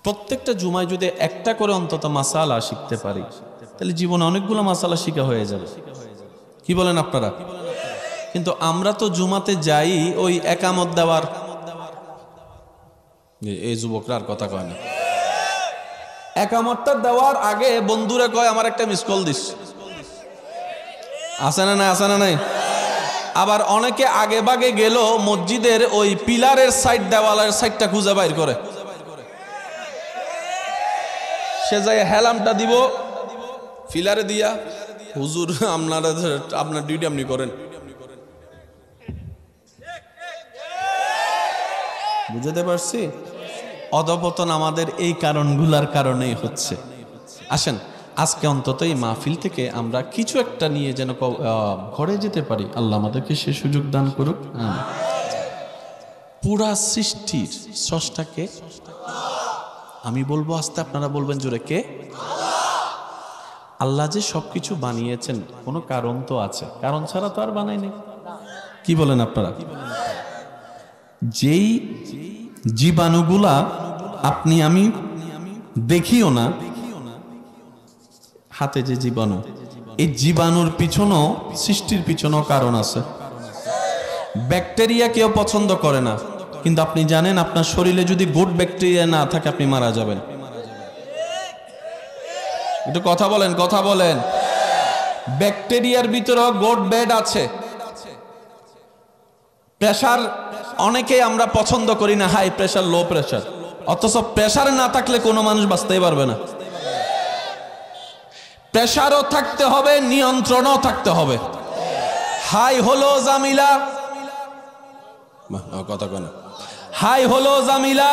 প্রত্যেকটা জুমায় যদি একটা করে অন্তত মাসালা শিখতে পারি, তাহলে জীবনে অনেকগুলো মাসালা শিখা হয়ে যাবে। কি বলেন আপনারা? কিন্তু আমরা তো জুমাতে যাই ওই একামত দেওয়ার, এই যুবকরা আর কথা কয় না, একামতটা দেওয়ার আগে বন্ধুরা কয় আমার একটা মিস কল দিস, আছে না নাই? আছে না নাই? আবার অনেকে আগে বাগে গেল মসজিদের ওই পিলারের সাইড, দেওয়ালের সাইডটা খুঁজে বাইর করে, সে যায় হেলামটা দিব পিলারে দিয়া, হুজুর আপনার ডিউটি আপনি করেন। বুঝতে পারছি? অধপতন আমাদের এই কারণগুলার কারণেই হচ্ছে। আসেন আজকে অন্তত এই মাহফিল থেকে আমরা কিছু একটা নিয়ে যেন ঘরে যেতে পারি। আল্লাহ আমাদেরকে সে সুযোগ দান করুক। পুরা সৃষ্টির স্রষ্টাকে আমি বলবো আস্তে, আপনারা বলবেন জোরে, কে? আল্লাহ যে সবকিছু বানিয়েছেন কোনো কারণ তো আছে, কারণ ছাড়া তো আর বানায়নি। কি বলেন আপনারা? যেই জীবাণুগুলা আপনি আমি দেখিও না, হাতে যে জীবাণু, এই জীবাণুর পিছনেও, সৃষ্টির পিছনেও কারণ আছে। ব্যাকটেরিয়া কেউ পছন্দ করে না, কিন্তু আপনি জানেন আপনার শরীরে যদি গুড ব্যাকটেরিয়া না থাকে আপনি মারা যাবেন। একটু কথা বলেন, কথা বলেন। ব্যাকটেরিয়ার ভিতরেও গুড ব্যাড আছে। প্রেসার অনেকেই আমরা পছন্দ করি না, হাই প্রেসার, লো প্রেসার, অথচ প্রেসার না থাকলে কোনো মানুষ বাঁচতেই পারবে না। প্রেসারও থাকতে হবে, নিয়ন্ত্রণও থাকতে হবে। হাই হলো জামিলা, কথা কেন, হাই হলো জামিলা।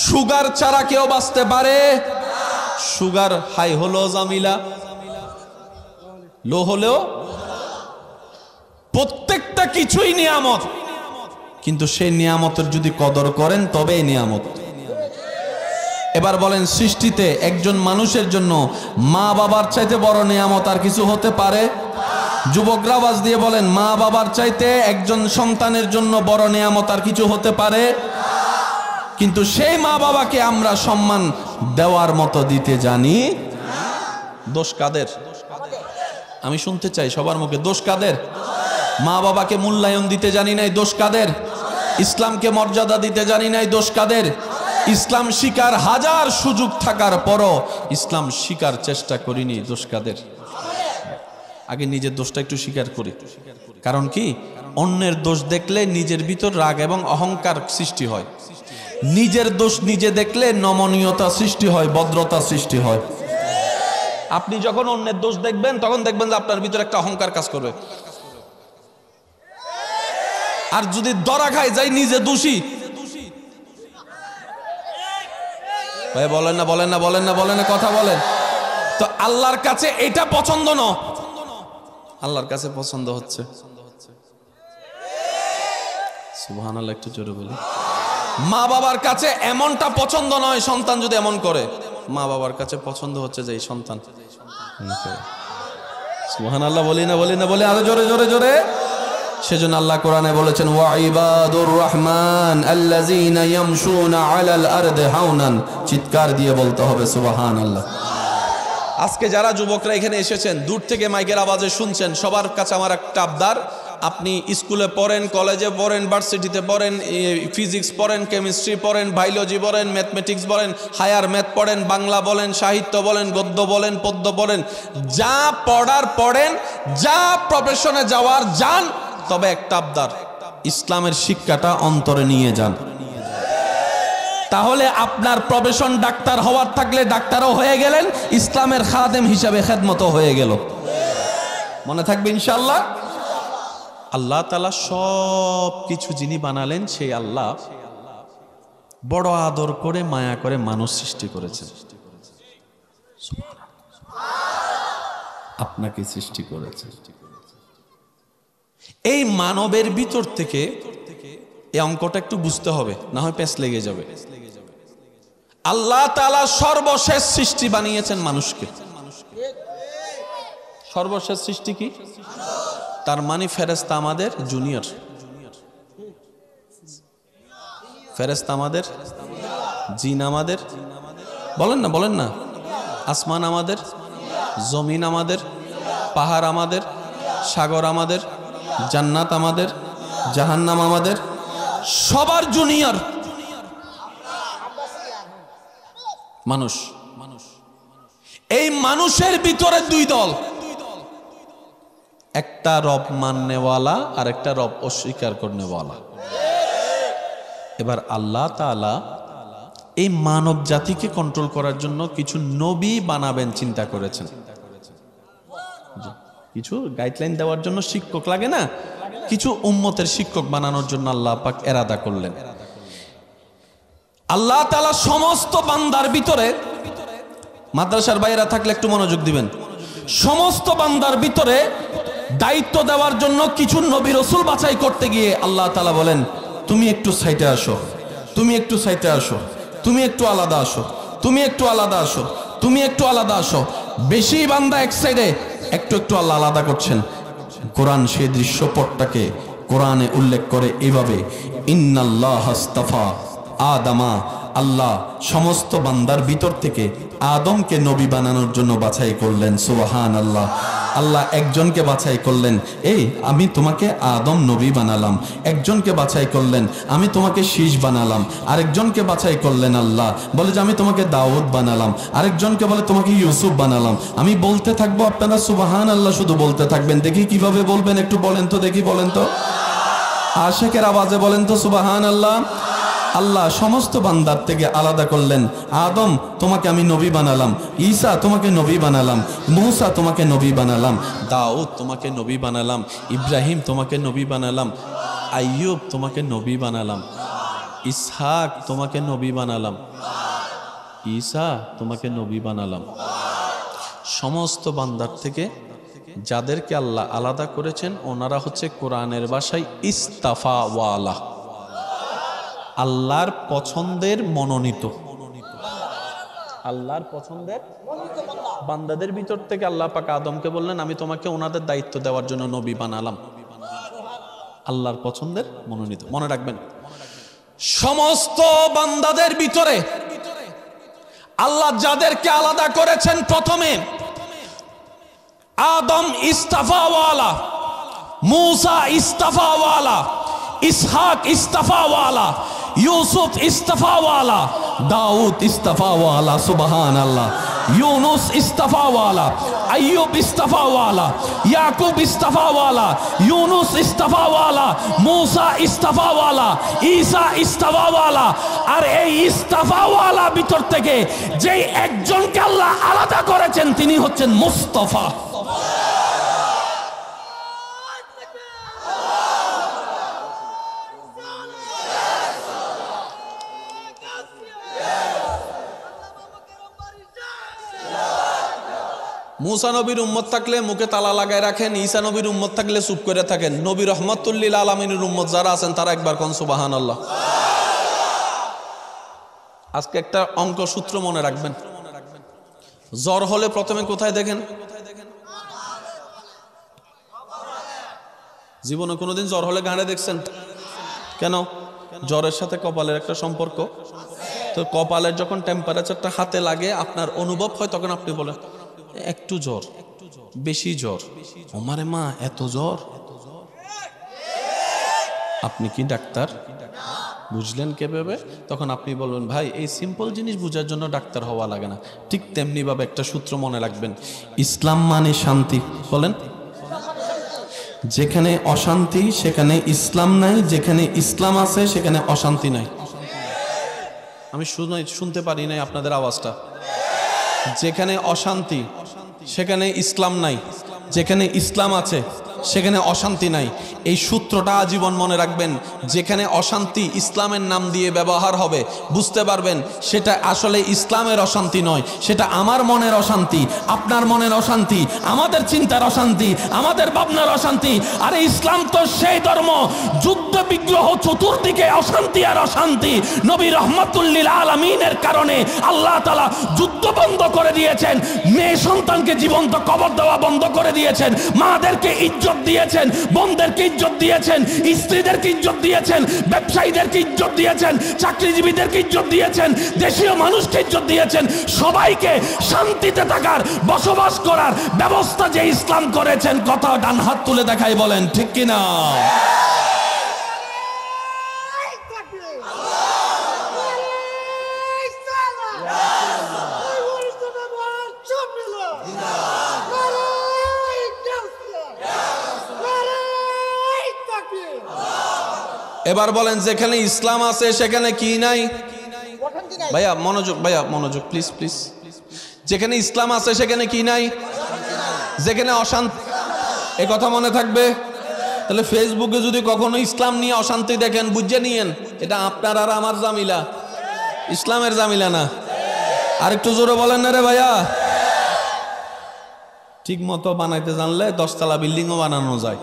সুগার ছাড়া কেউ বাঁচতে পারে? সুগার হাই হলো জামিলা, লো হলেও, প্রত্যেকটা কিছুই নিয়ামত, কিন্তু সেই নিয়ামতের যদি কদর করেন তবেই নিয়ামত। এবার বলেন, সৃষ্টিতে একজন মানুষের জন্য মা বাবার চাইতে বড় নিয়ামত আর কিছু হতে পারে? যুবকরা আওয়াজ দিয়ে বলেন, মা বাবার চাইতে একজন সন্তানের জন্য বড় নিয়ামত আর কিছু হতে পারে? কিন্তু সেই মা বাবাকে আমরা সম্মান দেওয়ার মতো দিতে জানি। দোষ কাদের? আমি শুনতে চাই সবার মুখে, দোষ কাদের? মা বাবাকে মূল্যায়ন দিতে জানি নাই, দোষ কাদের? ইসলামকে মর্যাদা দিতে জানি নাই, দোষ কাদের? ইসলাম শিকার হাজার সুযোগ থাকার পরও ইসলাম শিকার চেষ্টা করিনি, দোষ কাদের? আগে নিজের দোষটা একটু স্বীকার করি। কারণ কি, অন্যের দোষ দেখলে নিজের ভিতর রাগ এবং অহংকার সৃষ্টি হয়। নিজের দোষ নিজে দেখলে নমনীয়তা সৃষ্টি হয়, ভদ্রতা সৃষ্টি হয়। আপনি যখন অন্যের দোষ দেখবেন তখন দেখবেন যে আপনার ভিতরে একটা অহংকার কাজ করবে। আর যদি ধরা খায় যাই নিজে দোষী, বলেন না, বলেন না, বলেন না, বলেন না, কথা বলেন তো। আল্লাহর কাছে এটা পছন্দ না, আল্লাহর কাছে পছন্দ হচ্ছে সুবহানাল্লাহ, একটু জোরে বলি। মা বাবার কাছে এমনটা পছন্দ নয় সন্তান যদি এমন করে, মা বাবার কাছে পছন্দ হচ্ছে যে এই সন্তান সুবহানাল্লাহ, বলি না, বলি না, বলি আরো জোরে, জোরে, জোরে। সেজন্য আল্লাহ কোরআনে বলেছেন, ওয়া ইবাদুর রহমান আল্লাযীনা ইয়ামশুনা আলাল আরদি হাওনান। চিৎকার দিয়ে বলতে হবে সুবহানাল্লাহ। আজকে যারা যুবকরা এখানে এসেছেন, দূর থেকে মাইকের আওয়াজে শুনছেন, সবার কাছে আমার একটা আবদার, আপনি স্কুলে পড়েন, কলেজে পড়েন, ভার্সিটিতে পড়েন, ফিজিক্স পড়েন, কেমিস্ট্রি পড়েন, বায়োলজি পড়েন, ম্যাথমেটিক্স বলেন, হায়ার ম্যাথ পড়েন, বাংলা বলেন, সাহিত্য বলেন, গদ্য বলেন, পদ্য বলেন, যা পড়ার পড়েন, যা প্রফেশনে যাওয়ার যান, তবে একটা আবদার, ইসলামের শিক্ষাটা অন্তরে নিয়ে যান। তাহলে আপনার প্রফেশন ডাক্তার হওয়ার থাকলে ডাক্তারও হয়ে গেলেন, ইসলামের খাদেম হিসাবে খেদমত হয়ে গেল। মনে থাকবে ইনশাআল্লাহ। আল্লাহ তাআলা সব কিছু যিনি বানালেন, সেই আল্লাহ বড় আদর করে মায়া করে মানুষ সৃষ্টি করেছেন। আপনাকে সৃষ্টি করেছেন। এই মানবের ভিতর থেকে এই অঙ্কটা একটু বুঝতে হবে, না হয় পেঁচ লেগে যাবে। আল্লাহ তাআলা সর্বশেষ সৃষ্টি বানিয়েছেন মানুষকে। সর্বশেষ সৃষ্টি কি? তার মানে ফেরেশতা আমাদের জুনিয়র, ফেরেশতা আমাদের জিন আমাদের, বলেন না বলেন না, আসমান আমাদের, জমিন আমাদের, পাহাড় আমাদের, সাগর আমাদের, জান্নাত আমাদের, জাহান্নাম আমাদের, সবার জুনিয়র মানুষ। এই মানুষের ভিতরে দুই দল, একটা রব মাননেওয়ালা আর একটা রব অস্বীকার করনেওয়ালা। এবার আল্লাহ তাআলা এই মানব জাতিকে কন্ট্রোল করার জন্য কিছু নবী বানাবেন চিন্তা করেছেন। কিছু গাইডলাইন দেওয়ার জন্য শিক্ষক লাগে না, কিছু উম্মতের শিক্ষক বানানোর জন্য আল্লাহ পাক এরাদা করলেন। আল্লাহ তাআলা সমস্ত বান্দার ভিতরে, মাদ্রাসার বাইরে থাকলে একটু মনোযোগ দিবেন, সমস্ত বান্দার ভিতরে দায়িত্ব দেওয়ার জন্য কিছু নবী রাসূল বাছাই করতে গিয়ে আল্লাহ তাআলা বলেন, তুমি একটু সাইডে আসো, তুমি একটু সাইডে আসো, তুমি একটু আলাদা আসো, তুমি একটু আলাদা আসো, তুমি একটু আলাদা আসো। বেশি বান্দা এক সাইডে, একটু একটু আল্লাহ আলাদা করছেন। কোরআন সেই দৃশ্যপটটাকে কোরআনে উল্লেখ করে এইভাবে, ইন্নাল্লাহ আস্তাফা আদামা, আল্লাহ সমস্ত বান্দার ভিতর থেকে আদমকে নবী বানানোর জন্য বাছাই করলেন। সুবহানাল্লাহ। আল্লাহ একজনকে বাছাই করলেন, এই আমি তোমাকে আদম নবী বানালাম। একজনকে বাছাই করলেন, আমি তোমাকে শীষ বানালাম। আরেকজনকে বাছাই করলেন, আল্লাহ বলে যে আমি তোমাকে দাউদ বানালাম। আরেকজনকে বলে তোমাকে ইউসুফ বানালাম। আমি বলতে থাকবো, আপনারা সুবহানাল্লাহ শুধু বলতে থাকবেন। দেখি কিভাবে বলবেন, একটু বলেন তো দেখি, বলেন তো, আশেকের আওয়াজে বলেন তো সুবহানাল্লাহ। আল্লাহ সমস্ত বান্দার থেকে আলাদা করলেন, আদম তোমাকে আমি নবী বানালাম, ঈসা তোমাকে নবী বানালাম, মূসা তোমাকে নবী বানালাম, দাউদ তোমাকে নবী বানালাম, ইব্রাহিম তোমাকে নবী বানালাম, আইয়ুব তোমাকে নবী বানালাম, ইসহাক তোমাকে নবী বানালাম, ঈসা তোমাকে নবী বানালাম। সমস্ত বান্দার থেকে যাদেরকে আল্লাহ আলাদা করেছেন ওনারা হচ্ছে কোরআনের ভাষায় ইস্তাফাওয়ালা, আল্লাহর পছন্দের মনোনীত। আল্লাহর পছন্দের বান্দাদের ভিতর থেকে আল্লাহ পাক আদমকে বললেন, আমি তোমাকে ওনাদের দায়িত্ব দেওয়ার জন্য নবী বানালাম। আল্লাহর পছন্দের মনোনীত। মনে রাখবেন, সমস্ত বান্দাদের ভিতরে আল্লাহ যাদেরকে আলাদা করেছেন, প্রথমে আদম ইস্তাফাওয়ালা, মূসা ইস্তাফাওয়ালা, ইসহাক ইস্তাফাওয়ালা, ইউসুফ ইস্তাফাওয়ালা, দাউদ ইস্তাফাওয়ালা, সুবহানাল্লাহ, ইউনুস ইস্তাফাওয়ালা, আইয়ুব ইস্তাফাওয়ালা, ইয়াকুব ইস্তাফাওয়ালা, ইউনুস ইস্তাফাওয়ালা, মূসা ইস্তাফাওয়ালা, ঈসা ইস্তাফাওয়ালা। আর এই ইস্তাফাওয়ালা ভিতর থেকে যেই একজনকে আল্লাহ আলাদা করেছেন তিনি হচ্ছেন মুস্তাফা। মুসা নবীর উম্মত থাকলে মুখে তালা লাগায় রাখেন, ঈসা নবীর উম্মত থাকলে চুপ করে থাকেন। নবী রহমাতুল লিল আলামিনের উম্মত যারা আছেন তারা একবার কোন সুবহানাল্লাহ। আজকে একটা অঙ্ক সূত্র মনে রাখবেন, জ্বর হলে প্রথমে কোথায় দেখেন? জীবনে কোনোদিন জ্বর হলে ঘাড়ে দেখছেন? কেন? জ্বরের সাথে কপালের একটা সম্পর্ক। তো কপালের যখন টেম্পারেচারটা হাতে লাগে আপনার অনুভব হয়, তখন আপনি বলেন একটু জ্বর, বেশি জ্বর, ওমারে মা এত জ্বর। আপনি কি ডাক্তার? বুঝলেন কিভাবে? তখন আপনি বলবেন ভাই এই সিম্পল জিনিস বোঝার জন্য ডাক্তার হওয়া লাগে না। ঠিক তেমনি ভাবে একটা সূত্র মনে রাখবেন, ইসলাম মানে শান্তি। বলেন, যেখানে অশান্তি সেখানে ইসলাম নাই, যেখানে ইসলাম আছে সেখানে অশান্তি নাই। আমি শুনতে পারি নাই আপনাদের আওয়াজটা। যেখানে অশান্তি সেখানে ইসলাম নাই, যেখানে ইসলাম আছে সেখানে অশান্তি নাই। এই সূত্রটা আজীবন মনে রাখবেন। যেখানে অশান্তি ইসলামের নাম দিয়ে ব্যবহার হবে, বুঝতে পারবেন সেটা আসলে ইসলামের অশান্তি নয়, সেটা আমার মনের অশান্তি, আপনার মনের অশান্তি, আমাদের চিন্তার অশান্তি, আমাদের ভাবনার অশান্তি। আর ইসলাম তো সেই ধর্ম, যুদ্ধ বিগ্রহ চতুর্দিকে অশান্তি আর অশান্তি। নবী রহমাতুল লিল আলামিনের কারণে আল্লাহ তাআলা যুদ্ধ বন্ধ করে দিয়েছেন, মেয়ে সন্তানকে জীবন্ত কবর দেওয়া বন্ধ করে দিয়েছেন, মাদেরকে ইজ্জত ইজ্জত দিয়েছেন, বোনদেরকে ইজ্জত দিয়েছেন, স্ত্রীদেরকে ইজ্জত দিয়েছেন, ব্যবসায়ীদেরকে ইজ্জত দিয়েছেন, চাকরিজীবীদেরকে ইজ্জত দিয়েছেন, দেশীয় মানুষকে ইজ্জত দিয়েছেন। সবাইকে শান্তিতে থাকার, বসবাস করার ব্যবস্থা যে ইসলাম করেছেন, কথা ডান হাত তুলে দেখাই বলেন ঠিক কিনা? এবার বলেন যেখানে ইসলাম আছে সেখানে কি নাই? ভাইয়া মনোযোগ প্লিজ প্লিজ। যেখানে ইসলাম আছে সেখানে কি নাই? যেখানে অশান্তি, এ কথা মনে থাকবে। তাহলে ফেসবুকে যদি কখনো ইসলাম নিয়ে অশান্তি দেখেন, বুঝে নিয়েন এটা আপনার আর আমার জামিলা, ইসলামের জামিলা না। আর একটু জোরে বলেন না রে ভাইয়া। ঠিক মতো বানাইতে জানলে 10 তলা বিল্ডিংও বানানো যায়।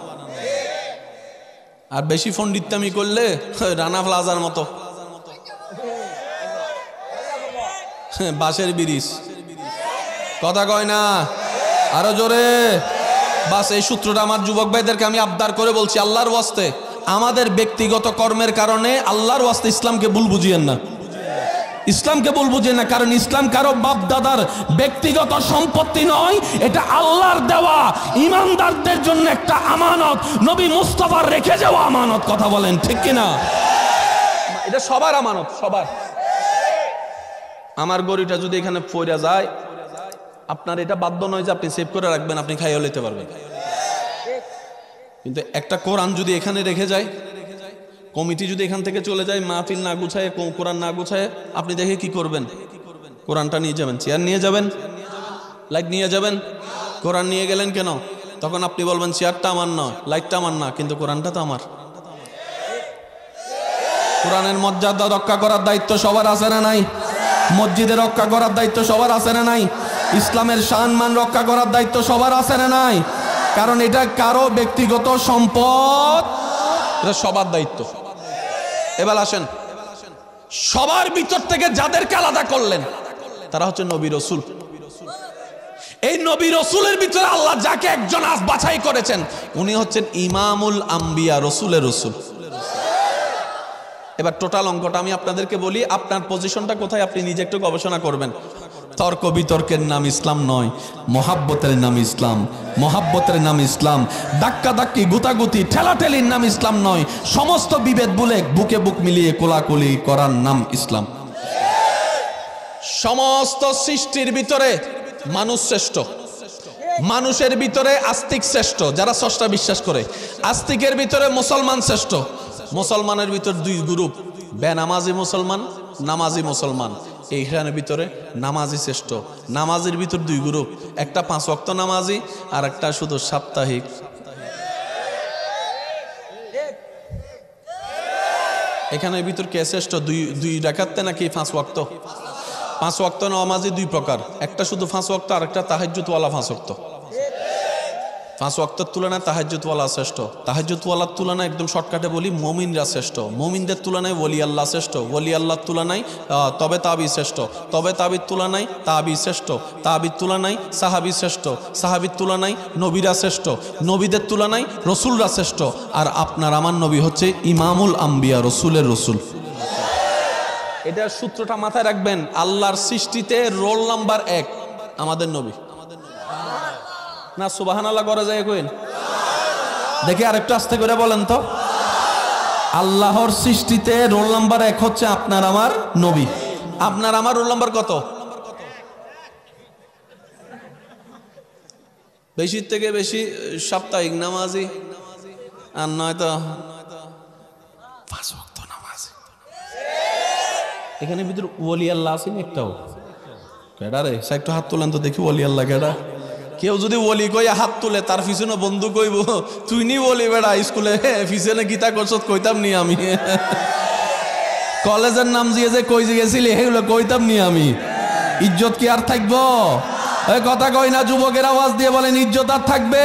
আর বেশি ফন্ডিত্যামি করলে রানা প্লাজার মতো বাঁশের ব্রিজ, কথা কয় না, আরো জোরে। বাস এই সূত্রটা আমার যুবক ভাইদেরকে আমি আবদার করে বলছি, আল্লাহর ওয়াস্তে আমাদের ব্যক্তিগত কর্মের কারণে আল্লাহর ওয়াস্তে ইসলামকে ভুল বুঝিয়েন না, ইসলামকে ভুল বুঝিয়েন না। কারণ ইসলাম কারো বাপ দাদার ব্যক্তিগত সম্পত্তি নয়, এটা আল্লাহর দেওয়া ঈমানদারদের জন্য একটা আমানত, নবী মুস্তাফার রেখে যাওয়া আমানত। কথা বলেন ঠিক কিনা? এটা সবার আমানত, সবার। আমার গড়িটা যদি এখানে পড়ে যায়, আপনার এটা বাধ্য নয় যে আপনি সেভ করে রাখবেন, আপনি খাইয়ে নিতে পারবেন। কিন্তু একটা কোরআন যদি এখানে রেখে যায়, কমিটি যদি এখান থেকে চলে যায়, মাহফিল না গুছায়, কোরআন না গুছায়, আপনি দেখে কি করবেন? কোরআনটা নিয়ে যাবেন, চেয়ার নিয়ে যাবেন, লাইট নিয়ে যাবেন। কোরআন নিয়ে গেলেন কেন? তখন আপনি বলবেন চেয়ারটা আমার নয়, লাইটটা আমার না, কিন্তু কোরআনটা তো আমার। কোরআনের মর্যাদা রক্ষা করার দায়িত্ব সবার আছে না নাই? মসজিদে রক্ষা করার দায়িত্ব সবার আছে না নাই? ইসলামের সম্মান রক্ষা করার দায়িত্ব সবার আছে না নাই? কারণ এটা কারো ব্যক্তিগত সম্পদ, এটা সবার দায়িত্ব। এবার আসেন, সবার ভিতর থেকে যাদেরকে আলাদা করলেন তারা হচ্ছে নবী রসুল। এই নবী রসুলের ভিতরে আল্লাহ যাকে একজন আজ বাছাই করেছেন, উনি হচ্ছেন ইমামুল আম্বিয়া, রসুলের রসুল। এবার টোটাল অঙ্কটা আমি আপনাদেরকে বলি, আপনার পজিশনটা কোথায় আপনি নিজে একটু গবেষণা করবেন। তর্ক বিতর্কের নাম ইসলাম নয়, মহাব্বতের নাম ইসলাম, মহাব্বতের নাম ইসলাম। ধাক্কা ধাক্কি, গুতাগুতি, ঠেলাঠেলির নাম ইসলাম নয়। সমস্ত বিভেদ বলে বুকে বুক মিলিয়ে কোলাকুলি করার নাম ইসলাম। সমস্ত সৃষ্টির ভিতরে মানুষ শ্রেষ্ঠ, মানুষের ভিতরে আস্তিক শ্রেষ্ঠ, যারা স্রষ্টা বিশ্বাস করে। আস্তিকের ভিতরে মুসলমান শ্রেষ্ঠ। মুসলমানের ভিতর দুই গ্রুপ, বেনামাজি মুসলমান, নামাজি মুসলমান। এইখানের ভিতরে নামাজি শ্রেষ্ঠ। নামাজির ভিতর দুই গ্রুপ, একটা 5 ওয়াক্ত নামাজি আর একটা শুধু সাপ্তাহিক। এখানের ভিতর কে শ্রেষ্ঠ? দুই রাকাতে নাকি 5 ওয়াক্ত? 5 ওয়াক্ত নামাজি দুই প্রকার, একটা শুধু 5 ওয়াক্ত আর একটা তাহাজ্জুদওয়ালা 5 ওয়াক্ত। 5 ওয়াক্তের তুলনায় তাহাজ্জুদওয়ালা শ্রেষ্ঠ। তাহাজ্জুদওয়ালার তুলনায় একদম শর্টকাটে বলি, মুমিনরা শ্রেষ্ঠ। মুমিনদের তুলনায় ওলি আল্লাহ শ্রেষ্ঠ। ওলি আল্লাহর তুলনায় তবে তাবি শ্রেষ্ঠ। তবে তাবির তুলনায় তাবি শ্রেষ্ঠ। তাবির তুলনায় সাহাবি শ্রেষ্ঠ। সাহাবির তুলনায় নবীরা শ্রেষ্ঠ। নবীদের তুলনায় রসুলরা শ্রেষ্ঠ। আর আপনার আমার নবী হচ্ছে ইমামুল আম্বিয়া, রসুলের রসুল। এটার সূত্রটা মাথায় রাখবেন। আল্লাহর সৃষ্টিতে রোল নাম্বার 1 আমাদের নবী। না সুবহানাল্লাহ করে যায় কইন দেখি, আরেকটু আস্তে করে বলেন তো। আল্লাহর সৃষ্টিতে রোল নাম্বার 1 হচ্ছে আপনার আমার নবী। আপনার আমার রোল নাম্বার কত? বেশি থেকে বেশি সাপ্তাহিক নামাজি, আর নয়তো 5 ওয়াক্ত নামাজি। এখানে ভিতর ওলি আল্লাহ আছেন একটাও? কেডা রে? একটু হাত তোলেন তো দেখি, ওলি আল্লাহ কেডা? কেউ যদি ওলি কইয়া হাত তুলে, তার পিছনে বন্ধু কইব তুই নি বলি বেড়া, স্কুলে পিছনে গীতা করছত কইতাম নি আমি। কলেজের নাম দিয়ে যে কই গেছিলি এগুলো কইতাম নি আমি। ইজ্জত কি আর থাকবো? ওই কথা কই না, যুবকের আওয়াজ দিয়ে বলেন ইজ্জত আর থাকবে?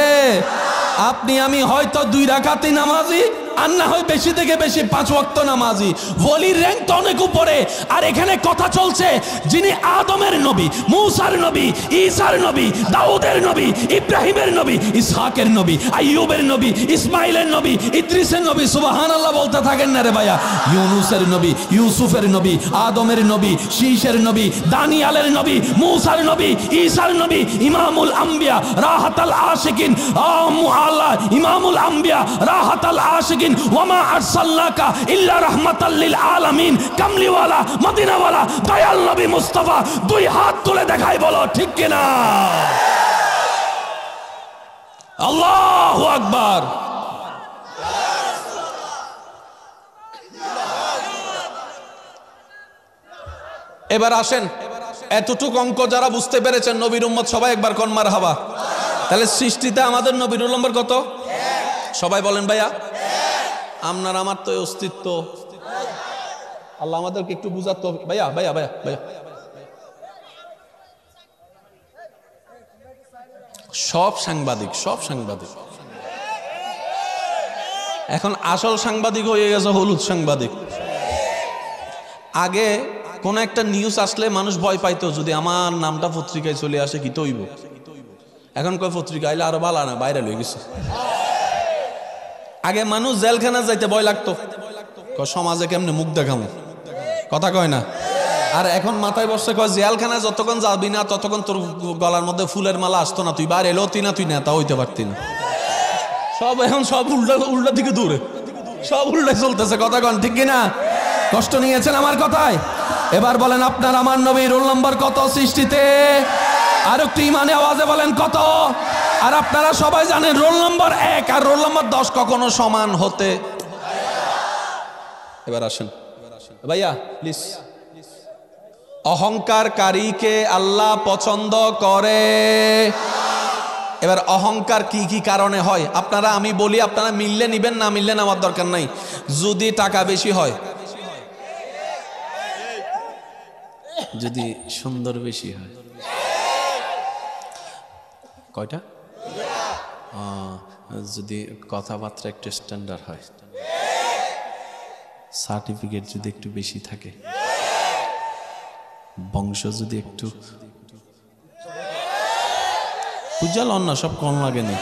আপনি আমি হয়তো 2 রাকাতই নামাজি, আর না হয় বেশি থেকে বেশি 5 ওয়াক্ত নামাজি। ওলির র‍্যাঙ্ক তো অনেক উপরে। আর এখানে কথা চলছে যিনি আদমের নবী, মূসার নবী, ঈসার নবী, দাউদের নবী, ইব্রাহিমের নবী, ইসহাকের নবী, আইয়ুবের নবী, ইসমাইলের নবী, ইদ্রিসের নবী, সুবহানাল্লাহ বলতে থাকেন না রে ভাইয়া, ইউনুসের নবী, ইউসুফের নবী, আদমের নবী, শীষের নবী, দানিয়ালের নবী, মূসার নবী, ঈসার নবী, ইমামুল আম্বিয়া রাহাতাল আশিকিন, আল্লাহ ইমামুল আম্বিয়া রাহাতাল আশিকিন, ওয়ামা আরসালনাকা ইল্লা রাহমাতাল লিল আলামিন, কামলিওয়ালা মদিনাওয়ালা দয়াল নবী মুস্তাফা। 2 হাত তুলে দেখাই, বলো ঠিক কিনা? আল্লাহু আকবার। এবার আসেন, এতটুকু অঙ্ক যারা বুঝতে পেরেছেন নবীর উম্মত সবাই একবার কোন মারহাবা। তাহলে সৃষ্টিতে আমাদের নবীর রোল নম্বর কত? সবাই বলেন ভাইয়া। আপনার আমার তো অস্তিত্ব, আল্লাহ আমাদেরকে একটু বুঝাতো। ভাইয়া ভাইয়া ভাইয়া ভাইয়া, সব সাংবাদিক, সব সাংবাদিক এখন আসল সাংবাদিক হয়ে গেছে হলুদ সাংবাদিক। আগে কোন একটা নিউজ আসলে মানুষ ভয় পাইতো, যদি আমার নামটা পত্রিকায় চলে আসে কি তৈব। এখন কয় পত্রিকা আইলে আরো ভালো না, বাইরে লয়ে গেছে। আগে মানুষ জেলখানা যাইতে ভয় লাগতো, সমাজে কেমনে মুখ দেখামো, কথা কয় না। আর এখন মাথায় বসে কয় জেলখানা যতক্ষণ যাবি না ততক্ষণ তোর গলার মধ্যে ফুলের মালা আসতো না, তুই বাইরে এলো না, তুই নেতা হইতে পারতি না। সব এখন সব উল্টা উল্টা দিকে দূরে, সব উল্টাই চলতেছে, কথা কন ঠিক কিনা? কষ্ট নিয়েছেন আমার কথায়? এবার বলেন আপনার আমার নবী রোল নম্বর কত সৃষ্টিতে? আর একটু ইমানে আওয়াজে বলেন কত? আর আপনারা সবাই জানেন রোল নম্বর 1 আর রোল নম্বর 10 কখনো সমান হতে। এবার আসেন ভাইয়া প্লিজ। অহংকারকারীকে আল্লাহ পছন্দ করে। এবার অহংকার কি কি কারণে হয় আপনারা আমি বলি, আপনারা মিললে নিবেন, না মিললে নেওয়ার দরকার নাই। যদি টাকা বেশি হয়, যদি সুন্দর বেশি হয়, কয়টা? যদি কথাবার্তা একটু স্ট্যান্ডার্ড হয়, সার্টিফিকেট যদি একটু বেশি থাকে, বংশ যদি একটু বুঝাল না, সব কম লাগেনি।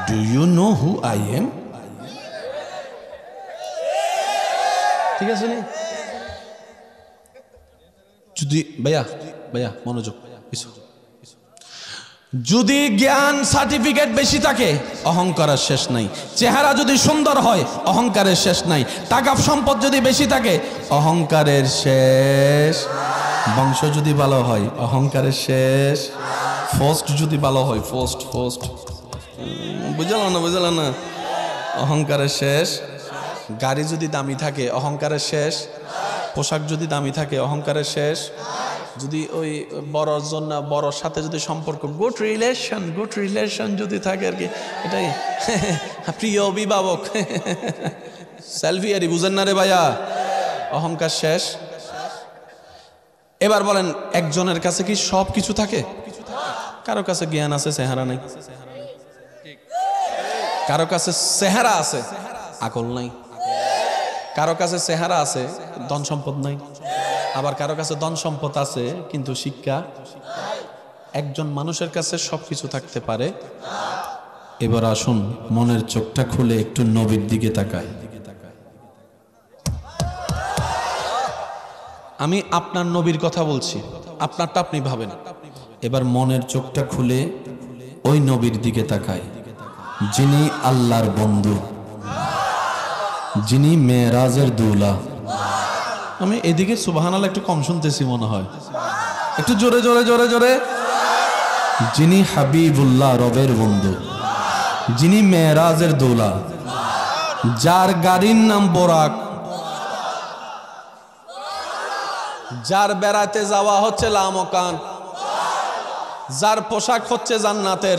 Do you know who I am? ঠিক আছে নি? যদি ভাইয়া ভাইয়া মনোযোগ, যদি জ্ঞান সার্টিফিকেট বেশি থাকে অহংকারের শেষ নাই। চেহারা যদি সুন্দর হয় অহংকারের শেষ নাই। টাকা সম্পদ যদি বেশি থাকে অহংকারের শেষ। বংশ যদি ভালো হয় অহংকারের শেষ। পোস্ট যদি ভালো হয়, পোস্ট বুঝলাম না, বুঝলাম না, অহংকারের শেষ। গাড়ি যদি দামি থাকে অহংকারের শেষ। পোশাক যদি দামি থাকে অহংকারের শেষ। যদি ওই বড়র জন্য বড়র সাথে যদি সম্পর্ক গুড রিলেশন যদি থাকে আর কি, এটাই প্রিয় অভিভাবক সেলফি আরি, বুঝেন না রে ভাইয়া, অহংকার শেষ। এবার বলেন একজনের কাছে কি সব কিছু থাকে? কারো কাছে জ্ঞান আছে, চেহারা নাই। কারো কাছে চেহারা আছে, আকল নাই। কারো কাছে চেহারা আছে, ধন সম্পদ নাই। আবার কারো কাছে ধন সম্পদ আছে কিন্তু শিক্ষা। একজন মানুষের কাছে সবকিছু থাকতে পারে। এবার আসুন মনের চোখটা খুলে একটু নবীর দিকে তাকাই। আমি আপনার নবীর কথা বলছি, আপনারটা আপনি ভাবেন। এবার মনের চোখটা খুলে ওই নবীর দিকে তাকাই যিনি আল্লাহর বন্ধু, যিনি মেরাজের দৌলা। আমি এদিকে সুবহানাল্লাহ একটু কম শুনতেছি মনে হয়, একটু জোরে জোরে জোরে জোরে। যিনি হাবিবুল্লাহ, রবের বন্ধু, যিনি মেরাজের দৌলা, যার গাড়ির নাম বোরাক, যার বেড়াতে যাওয়া হচ্ছে লামকান, যার পোশাক হচ্ছে জান্নাতের।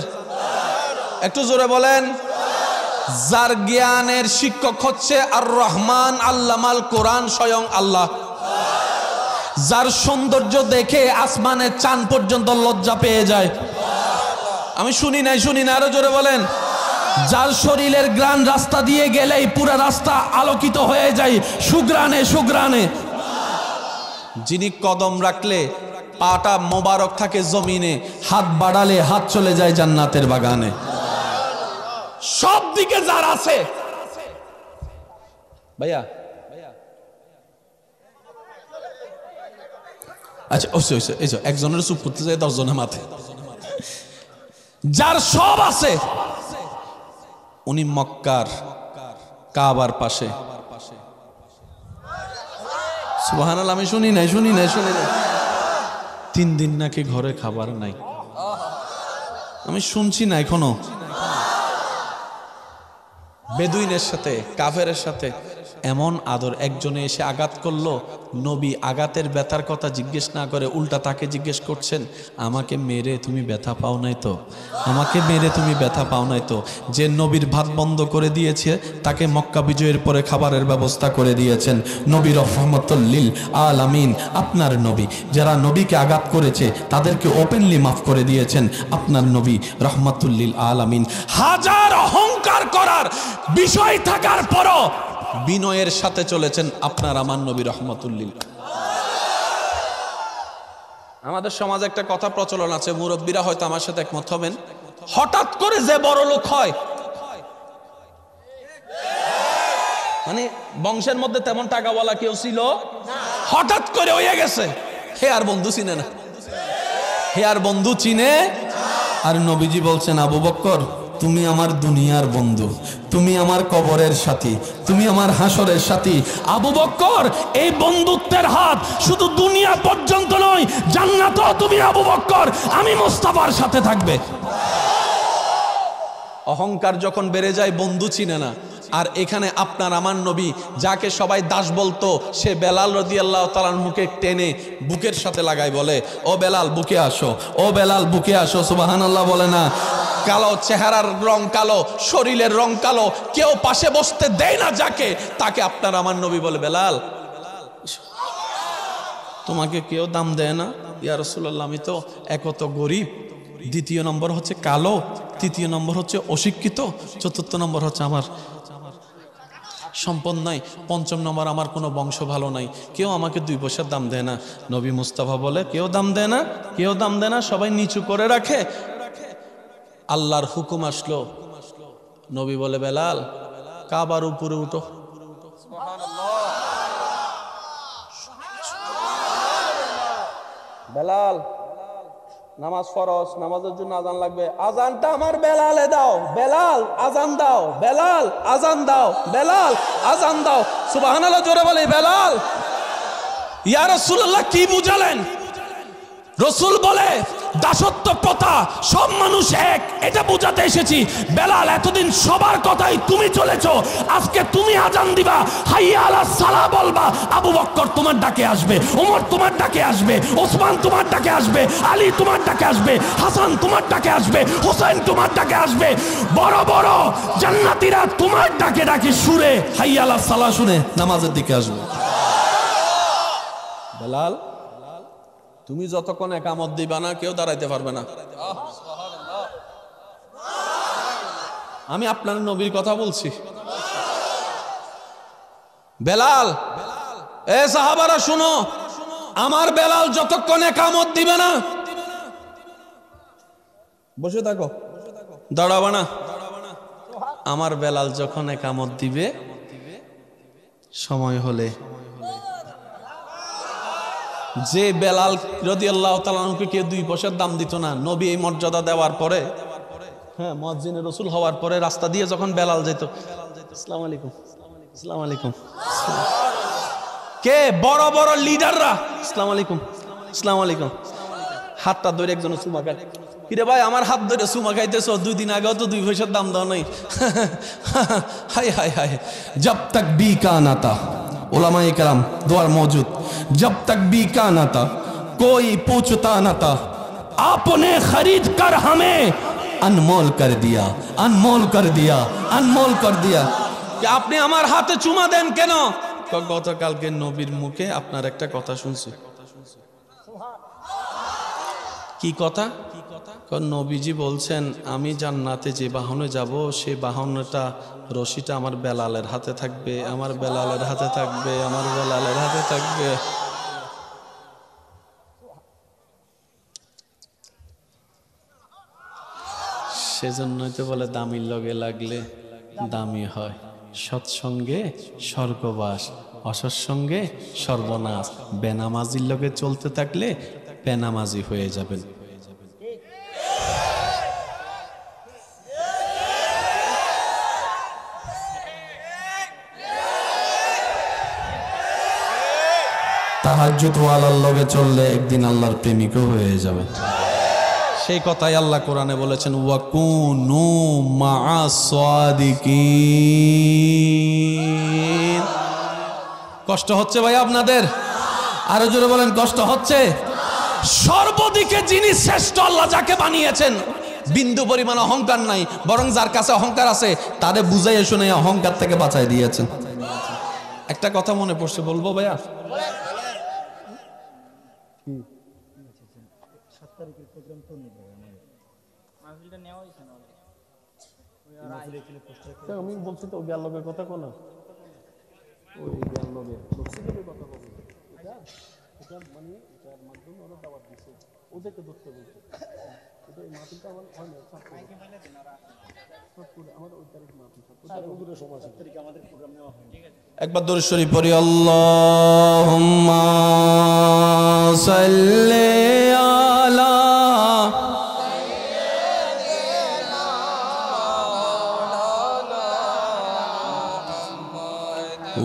একটু জোরে বলেন। যার জ্ঞানের শিক্ষক হচ্ছে আর রহমান, আল্লামাল কোরআন, স্বয়ং আল্লাহ। যার সৌন্দর্য দেখে আসমানের চাঁদ পর্যন্ত লজ্জা পেয়ে যায়। আমি শুনি নাই, আরো জোরে বলেন। যার শরীরের গ্রাণ রাস্তা দিয়ে গেলেই পুরো রাস্তা আলোকিত হয়ে যায় সুঘ্রাণে। যিনি কদম রাখলে পাটা মোবারক থাকে জমিনে, হাত বাড়ালে হাত চলে যায় জান্নাতের বাগানে। সব দিকে যার আছে ভাইয়া। আচ্ছা একজনের চুপ করতে যায় 10 জনের মাথে। যার সব আছে উনি মক্কার কাবার পাশে। সুবহানাল্লাহ। আমি শুনি নাই 3 দিন নাকি ঘরে খাবার নাই। আমি শুনছি না এখনো। বেদুইনের সাথে কাফেরের সাথে এমন আদর। একজনে এসে আঘাত করলো, নবী আঘাতের ব্যথার কথা জিজ্ঞেস না করে উল্টা তাকে জিজ্ঞেস করছেন, আমাকে মেরে তুমি ব্যথা পাও নাই তো? আমাকে মেরে তুমি ব্যথা পাও নাই তো? যে নবীর ভাত বন্ধ করে দিয়েছে তাকে মক্কা বিজয়ের পরে খাবারের ব্যবস্থা করে দিয়েছেন। নবী রহমতুল লিল আলামিন, আপনার নবী। যারা নবীকে আঘাত করেছে তাদেরকে ওপেনলি মাফ করে দিয়েছেন আপনার নবী রহমতুল লিল আলামিন। হাজার অহংকার করার বিষয় থাকার পরও বিনয়ের সাথে চলেছেন আপনার আমার নবী রহমতুল লিল। আমাদের সমাজে একটা কথা প্রচলন আছে, মুরব্বীরা হয়তো আমার সাথে একমত হবেন, হঠাৎ করে যে বড় লোক হয়, মানে বংশের মধ্যে তেমন টাকাওয়ালা কেউ ছিল, হঠাৎ করে হয়ে গেছে, হে আর বন্ধু চিনে না, আর নবীজি বলছেন, আবু বকর তুমি আমার দুনিয়ার বন্ধু, তুমি আমার কবরের সাথী, তুমি আমার হাসরের সাথী। আবু বকর, এই বন্ধুত্বের হাত শুধু দুনিয়া পর্যন্ত নয়, জান্নাতেও তুমি আবু বকর আমি মুস্তাফার সাথে থাকবে। অহংকার যখন বেড়ে যায় বন্ধু চিনে না। আর এখানে আপনার আমার নবী যাকে সবাই দাস বলতো, সে বেলাল রাদিয়াল্লাহু তাআলা মুখে টেনে বুকের সাথে লাগাই বলে, ও বেলাল বুকে আসো, ও বেলাল বুকে আসো। সুবহানাল্লাহ বলে না? কালো চেহারার রং কালো, শরীরের রং কালো, কেউ পাশে বসতে দেয় না যাকে, তাকে আপনার আমার নবী বলে, বেলাল তোমাকে কেউ দাম দেয় না। ইয়া রাসূলুল্লাহ, আমি তো একত গরিব, দ্বিতীয় নম্বর হচ্ছে কালো, তৃতীয় নম্বর হচ্ছে অশিক্ষিত, চতুর্থ নম্বর হচ্ছে আমার সম্পদ নাই, পঞ্চম নম্বর আমার কোনো বংশ ভালো নাই, কেউ আমাকে 2 পয়সার দাম দেয় না। নবী মুস্তাফা বলে, কেউ দাম দেয় না, সবাই নিচু করে রাখে। আল্লাহর হুকুম আসলো, নবী বলে, বেলাল কাবার উপরে উঠো। বেলাল নামাজ ফরজ, নামাজের জন্য আজান লাগবে, আজানটা আমার বেলালে দাও, বেলাল আজান দাও, বেলাল আজান দাও, বেলাল আজান দাও। সুবহানাল্লাহ জোরে বলে, বেলাল। ইয়া রাসূলুল্লাহ কি বুঝালেন? রসুল বলে, দাসত্ব প্রথা, সব মানুষ এক, এটা বোঝাতে এসেছি। বেলাল এতদিন সবার কথাই তুমি চলেছ, আজকে তুমি আজান দিবা, হাইয়া আলাস সালাহ বলবা, আবু বকর তোমার ডাকে আসবে, ওমর তোমার ডাকে আসবে, ওসমান তোমার ডাকে আসবে, আলী তোমার ডাকে আসবে, হাসান তোমার ডাকে আসবে, হোসেন তোমার ডাকে আসবে, বড় বড় জান্নাতীরা তোমার ডাকে ডাকে সুরে হাইয়া আলাস সালাহ শুনে নামাজের দিকে আসবে। বেলাল তুমি যতক্ষণ একামত দিবা না, কেউ দাঁড়াইতে পারবে না। আমি আপনার নবীর কথা বলছি। বেলাল, এ সাহাবারা শুনো, আমার বেলাল যতক্ষণ একামত দিবে না, বসে থাকো, দাঁড়াবা না। আমার বেলাল যখন একামত দিবে, সময় হলে, যে বেলাল রাদিয়াল্লাহু তাআলা আনহুকে কেউ 2 পয়সার দাম দিত না, নবী এই মর্যাদা দেওয়ার পরে, হ্যাঁ মুয়াজ্জিনে রাসূল হওয়ার পরে রাস্তা দিয়ে যখন বেলাল যেত, আসসালামু আলাইকুম, আসসালামু আলাইকুম, কে বড় বড় লিডাররা আসসালামু আলাইকুম, আসসালামু আলাইকুম, হাতটা ধরে একজন চুমা খায়, কিরে ভাই আমার হাত ধরে চুমা খাইতেছ, 2 দিন আগেও তো 2 পয়সার দাম দাও নাই। হায় হায় হায়, জব তক বিকা না তা, उलमा-ए करम द्वार मौजूद, जब तक बिका न था कोई पूछता न था, आपने खरीद कर हमें अनमोल कर दिया, अनमोल कर दिया, अनमोल कर दिया। कि আপনি আমার হাতে চুমা দেন কেন? গতকালকে নবীর মুখে আপনার একটা কথা শুনছি। কি কথা? নবীজি বলছেন আমি জান্নাতে যে বাহনে যাব সেই বাহনটা রশিটা আমার বেলালের হাতে থাকবে, আমার বেলালের হাতে থাকবে, আমার বেলালের হাতে থাকবে। সেজন্যই তো বলে দামির লগে লাগলে দামি হয়, সৎসঙ্গে স্বর্গবাস, অসৎসঙ্গে সর্বনাশ। বেনামাজির লগে চলতে থাকলে বেনামাজি হয়ে যাবেন। তাহাজ্জুদ ওয়ালার লগে চললে একদিন আল্লাহর প্রেমিকও হয়ে যাবেন। সেই কথাই আল্লাহ কোরআনে বলেছেন, ওয়াকুনু মা'আস সাদিকিন। কষ্ট হচ্ছে ভাই আপনাদের? আরো জোরে বলেন, কষ্ট হচ্ছে? সর্বদিকে যিনি শ্রেষ্ঠ, আল্লাহ যাকে বানিয়েছেন বিন্দু পরিমাণ অহংকার নাই, বরং যার কাছে অহংকার আছে তাদের বুঝাইয়া শুনে অহংকার থেকে বাঁচাই দিয়েছেন। একটা কথা মনে পড়ছে, বলবো ভাইয়া? আমি বলছি তো জ্ঞান লোকের কথা কোন ওই জ্ঞান লোকের কথা বলবো, মানে যার মাধ্যমে ওরা দাওয়াত দিচ্ছে ওদেরকে ধরতে বলছে। এটা এই মাহফিলটা আমার হয় না, একবার দরুদ শরীফ পড়ি। আল্লাহুম্মা সাল্লি আলা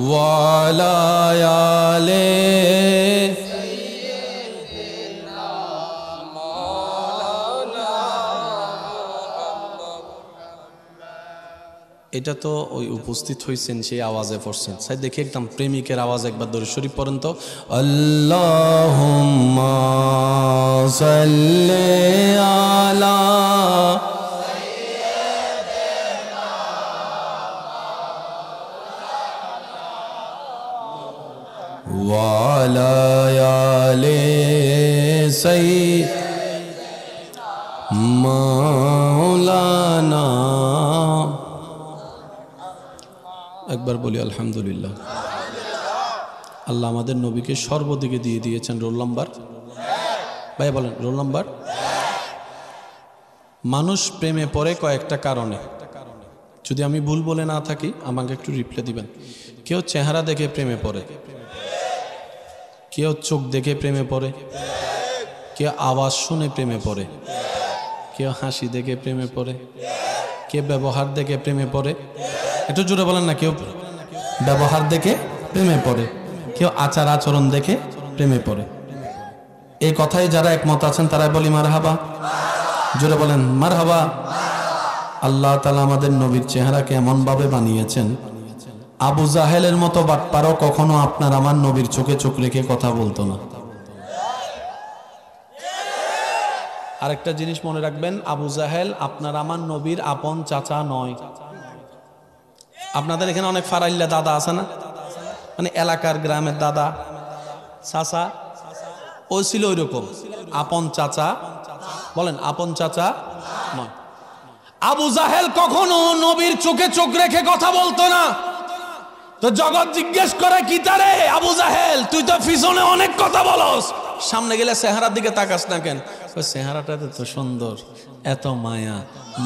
ওয়া আলা আলি। এটা তো ওই উপস্থিত হয়েছেন সেই আওয়াজে পড়ছেন, সাই দেখি একদম প্রেমিকের আওয়াজ একবার দরুদ শরীফ পড়েন তো। আল্লাহুম্মা সাল্লি আলা ওয়া আলা আলি সাইয়্যিদিনা মাওলানা। একবার বলি আলহামদুলিল্লাহ। আল্লাহ আমাদের নবীকে সর্বদিকে দিয়ে দিয়েছেন রোল নাম্বার। ভাই বলেন রোল নাম্বার। মানুষ প্রেমে পড়ে কয়েকটা কারণে, যদি আমি ভুল বলে না থাকি আমাকে একটু রিপ্লাই দিবেন। কেউ চেহারা দেখে প্রেমে পড়ে, কেউ চোখ দেখে প্রেমে পড়ে, কেউ আওয়াজ শুনে প্রেমে পড়ে, কেউ হাসি দেখে প্রেমে পড়ে, কেউ ব্যবহার দেখে প্রেমে পড়ে। একটু জোরে বলেন না। কেউ ব্যবহার দেখে প্রেমে পড়ে, কেউ আচার আচরণ দেখে প্রেমে পড়ে। এই কথাই যারা একমত আছেন তারা বলি মারহাবা। জোরে বলেন মারহাবা। আল্লাহ তাআলা আমাদের নবীর চেহারাকে এমন ভাবে বানিয়েছেন, আবু জাহেলের মতো বাটপারও কখনো আপনার আমার নবীর চোখে চোখ রেখে কথা বলতো না। আরেকটা জিনিস মনে রাখবেন, আবু জাহেল আপনার আমার নবীর আপন চাচা নয়। আপনাদের এখানে অনেক ফারাইল্লা দাদা আছে না, মানে এলাকার গ্রামের দাদা চাচা, ও ছিল ওই রকম আপন চাচা। বলেন আপন চাচা নয়। আবু জাহেল কখনো নবীর চোখে চোখ রেখে কথা বলতো না। তো জগৎ জিজ্ঞেস করে কি তারে, আবু জাহেল তুই তো পিছনে অনেক কথা বলস, সামনে গেলে চেহারার দিকে তাকাস না কেন? চেহারাটা তো সুন্দর, এত মায়া,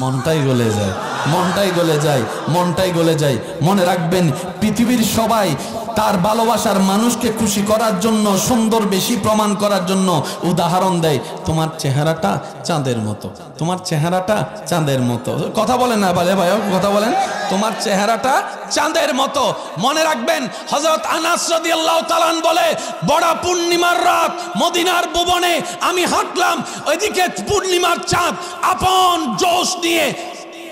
মনটাই গলে যায়, মনটাই গলে যায়, মনটাই গলে যায়। মনে রাখবেন পৃথিবীর সবাই তার ভালোবাসার মানুষকে খুশি করার জন্য, সুন্দর বেশি প্রমাণ করার জন্য উদাহরণ দেয়, তোমার চেহারাটা চাঁদের মতো, তোমার চেহারাটা চাঁদের মতো। কথা বলেন না ভাই, ভাই কথা বলেন, তোমার চেহারাটা চাঁদের মতো। মনে রাখবেন হযরত আনাস রাদিয়াল্লাহু তাআলা বলে, বড় পূর্ণিমার রাত মদিনার ভুবনে আমি হাঁটলাম, ওইদিকে পূর্ণিমার চাঁদ আপন জোশ নিয়ে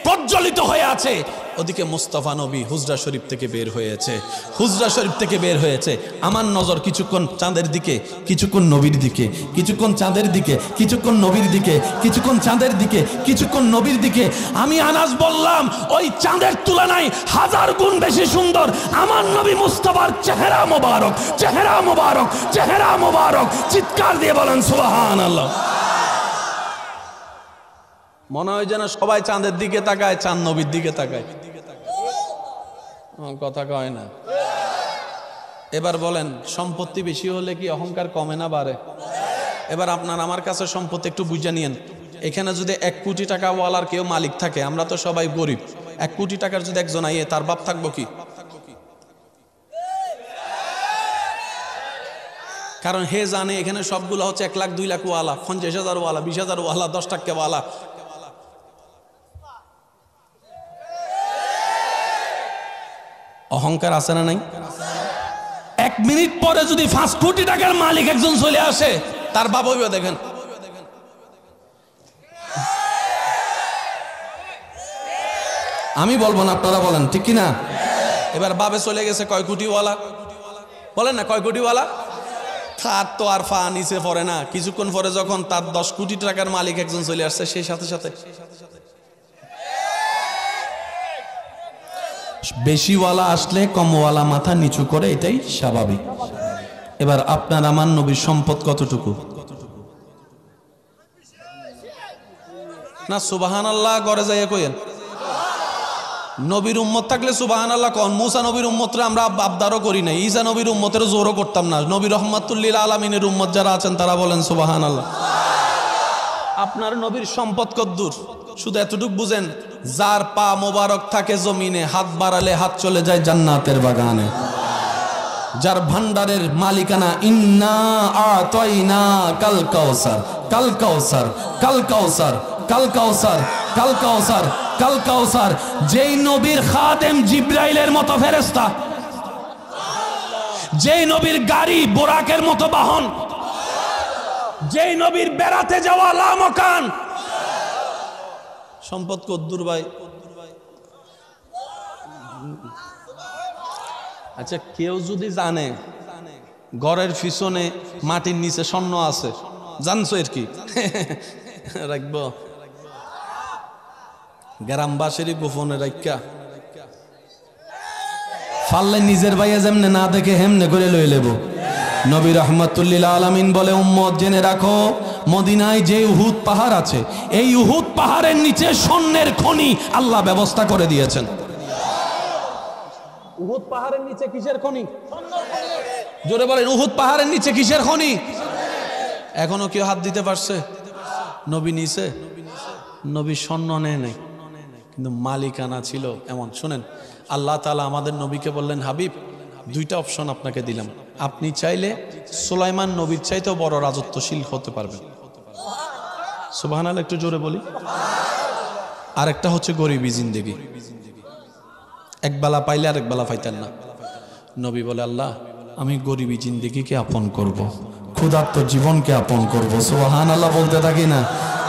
প্রজ্বলিত হয়ে আছে, ওদিকে মুস্তাফা নবী হুজরা শরীফ থেকে বের হয়েছে, হুজরা শরীফ থেকে বের হয়েছে। আমার নজর কিছুক্ষণ চাঁদের দিকে, কিছুক্ষণ নবীর দিকে, কিছুক্ষণ চাঁদের দিকে, কিছুক্ষণ নবীর দিকে, কিছুক্ষণ চাঁদের দিকে, কিছুক্ষণ নবীর দিকে। আমি আনাস বললাম, ওই চাঁদের তুলনায় 1000 গুণ বেশি সুন্দর আমার নবী মুস্তাফার চেহারা মোবারক, চেহারা মোবারক, চেহারা মোবারক। চিৎকার দিয়ে বলেন সুবহানাল্লাহ। মনে হয় যেন সবাই চাঁদের দিকে তাকায়, চাঁদ নবীর দিকে তাকায়। কথা কয় না। এবার বলেন, সম্পত্তি বেশি হলে কি অহংকার কমে না বাড়ে? এবার আপনার আমার কাছে সম্পত্তি একটু বুঝে নিয়েন। এখানে যদি 1 কোটি টাকা ওয়ালার কেউ মালিক থাকে, আমরা তো সবাই গরিব, 1 কোটি টাকার যদি একজন আইয়ে, তার বাপ থাকবো কি? কারণ হে জানে এখানে সবগুলো হচ্ছে 1 লাখ 2 লাখ ওয়ালা, 50,000 ওয়ালা, 20,000 ওয়ালা, 10 টাকা ওয়ালা। অহংকার আছে না নাই? 1 মিনিট পরে যদি 5 কোটি টাকার মালিক একজন চলে আসে, তার বাপ হইবে দেখেন। আমি বলবো না, আপনারা বলেন, ঠিক কিনা? এবার বাবে চলে গেছে কয় কোটিওয়ালা, বলেন না কয় কোটিওয়ালা? তার তো আর ফা নিচে পড়ে না। কিছুক্ষণ পরে যখন তার 10 কোটি টাকার মালিক একজন চলে আসছে, সেই সাথে সাথে বেশিওয়ালা আসলে কমওয়ালা মাথা নিচু করে, এটাই স্বাভাবিক। এবার আপনার আমার নবীর সম্পদ কতটুকু? না সুবহানাল্লাহ ঘরে যাইয়া কইেন। নবীর উম্মত থাকলে সুবহানাল্লাহ কোন। মুসা নবীর উম্মতরা আমরা আবদারও করি না, ঈসা নবীর উম্মতের জোরও করতাম না। নবী রহমাতুল লিল আলামিনের উম্মত যারা আছেন তারা বলেন সুবহানাল্লাহ। আপনার নবীর সম্পদ কদ্দুর? শুধু এতটুকু বুঝেন, যার পা মোবারক থাকে জমিনে, হাত বাড়ালে হাত চলে যায় জান্নাতের বাগানে। যার ভান্ডারের মালিকানা ইন্না আতাইনা কাল কাউসার, কাল কাউসার, কাল কাউসার, কাল কাউসার, কাল কাউসার, কাল কাউসার। যেই নবীর খাদেম জিব্রাইলের মতো ফেরেশতা, যেই নবীর গাড়ি বোরাকের মতো বাহন, যেই নবীর বেড়াতে যাওয়া লামকান। সম্পদ কদ্দুর ভাই? আচ্ছা, কেউ যদি জানে ঘরের পিছনে মাটির নিচে স্বর্ণ আছে, জানছো এর কি? রাখবো গ্রামবাসীরই গোপনে রাখা, পারলে নিজের ভাইয়া যেমনে না দেখে হেমনে করে লই লেব। নবী রাহমাতুল লিল আলামিন বলে, উম্মত জেনে রাখো, মদিনায় যে উহুদ পাহাড় আছে, এই উহুদ পাহাড়ের নিচে স্বর্ণের খনি আল্লাহ ব্যবস্থা করে দিয়েছেন। উহুদ পাহাড়ের নিচে কিসের খনি? জোরে বলেন, উহুদ পাহাড়ের নিচে কিসের খনি? এখনো কেউ হাত দিতে পারছে? নবী নিছে? নবী স্বর্ণ নেয় নাই, কিন্তু মালিকানা ছিল এমন। শুনেন, আল্লাহ তাআলা আমাদের নবীকে বললেন, হাবিব, 2টা অপশন আপনাকে দিলাম, আপনি চাইলে সুলাইমান নবীর চাইতেও বড় রাজত্বশীল হতে পারবেন। সুবহানাল্লাহ, একটু জোরে বলি। আরেকটা হচ্ছে গরিবী জিন্দেগি, একবেলা পাইলে আরেক বেলা পাইতেন না। নবী বলে, আল্লাহ, আমি গরিবী জিন্দেগিকে আপন করব, ক্ষুধার্ত জীবনকে আপন করব। সুবহানাল্লাহ বলতে থাকি না?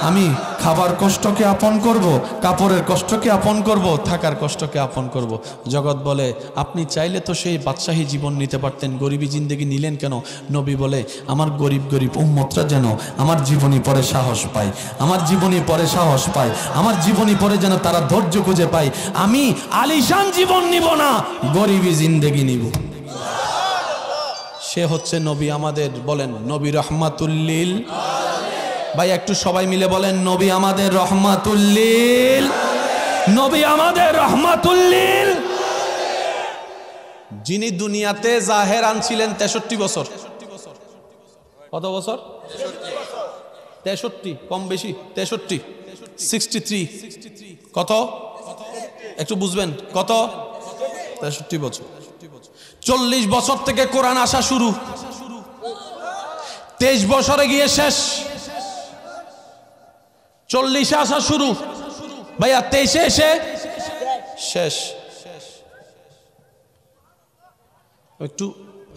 আমি খাবার কষ্টকে আপন করব, কাপড়ের কষ্টকে আপন করব, থাকার কষ্টকে আপন করব। জগৎ বলে, আপনি চাইলে তো সেই বাদশাহী জীবন নিতে পারতেন, গরিবী জিন্দেগি নিলেন কেন? নবী বলে, আমার গরিব গরিব উম্মতরা যেন আমার জীবনী পরে সাহস পায়, আমার জীবনী পরে সাহস পায়, আমার জীবনী পরে যেন তারা ধৈর্য খুঁজে পায়। আমি আলিশান জীবন নিব না, গরিবী জিন্দেগি নিব। সে হচ্ছে নবী আমাদের। বলেন, নবী রাহমাতুল লিল। ভাই একটু সবাই মিলে বলেন, নবী আমাদের রহমাতুল লিল, নবী আমাদের রহমাতুল লিল। যিনি দুনিয়াতে জাহের আনছিলেন 63 বছর। কত বছর? 63, কম বেশি 63, 63। কত? একটু বুঝবেন, কত? 63 বছর। 40 বছর থেকে কোরআন আসা শুরু, 23 বছরে গিয়ে শেষ। 40-এ আসা শুরু, ভাইয়া 23-এ এসে শেষ। একটু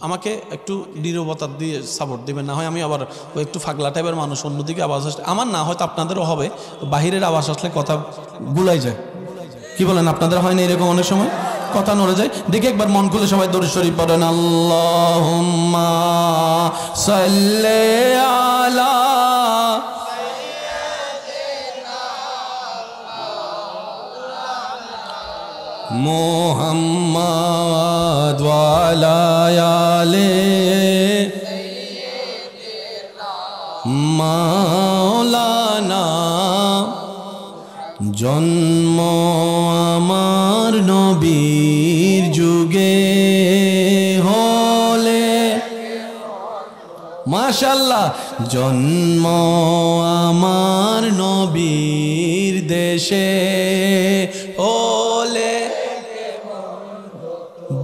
আমাকে একটু নীরবতা দিয়ে সাপোর্ট দিবেন, না হয় আমি আবার ওই একটু ফাগলা টাইপের মানুষ, অন্যদিকে আওয়াজ আসলে আমার না, হয়তো আপনাদেরও হবে, বাহিরের আওয়াজ আসলে কথা গুলাই যায়। কি বলেন, আপনাদের হয় না এরকম অনেক সময় কথা নড়ে যায়? দেখি একবার মন খুলে সবাই দরুদ শরীফ পড়েন, আল্লাহুম্মা সাল্লি আলা মুহাম্মাদ ওয়া আলা আলি মাওলানা জন্ম আমার নবীর যুগে হলে, মাশাআল্লাহ, জন্ম আমার নবীর দেশে হলে,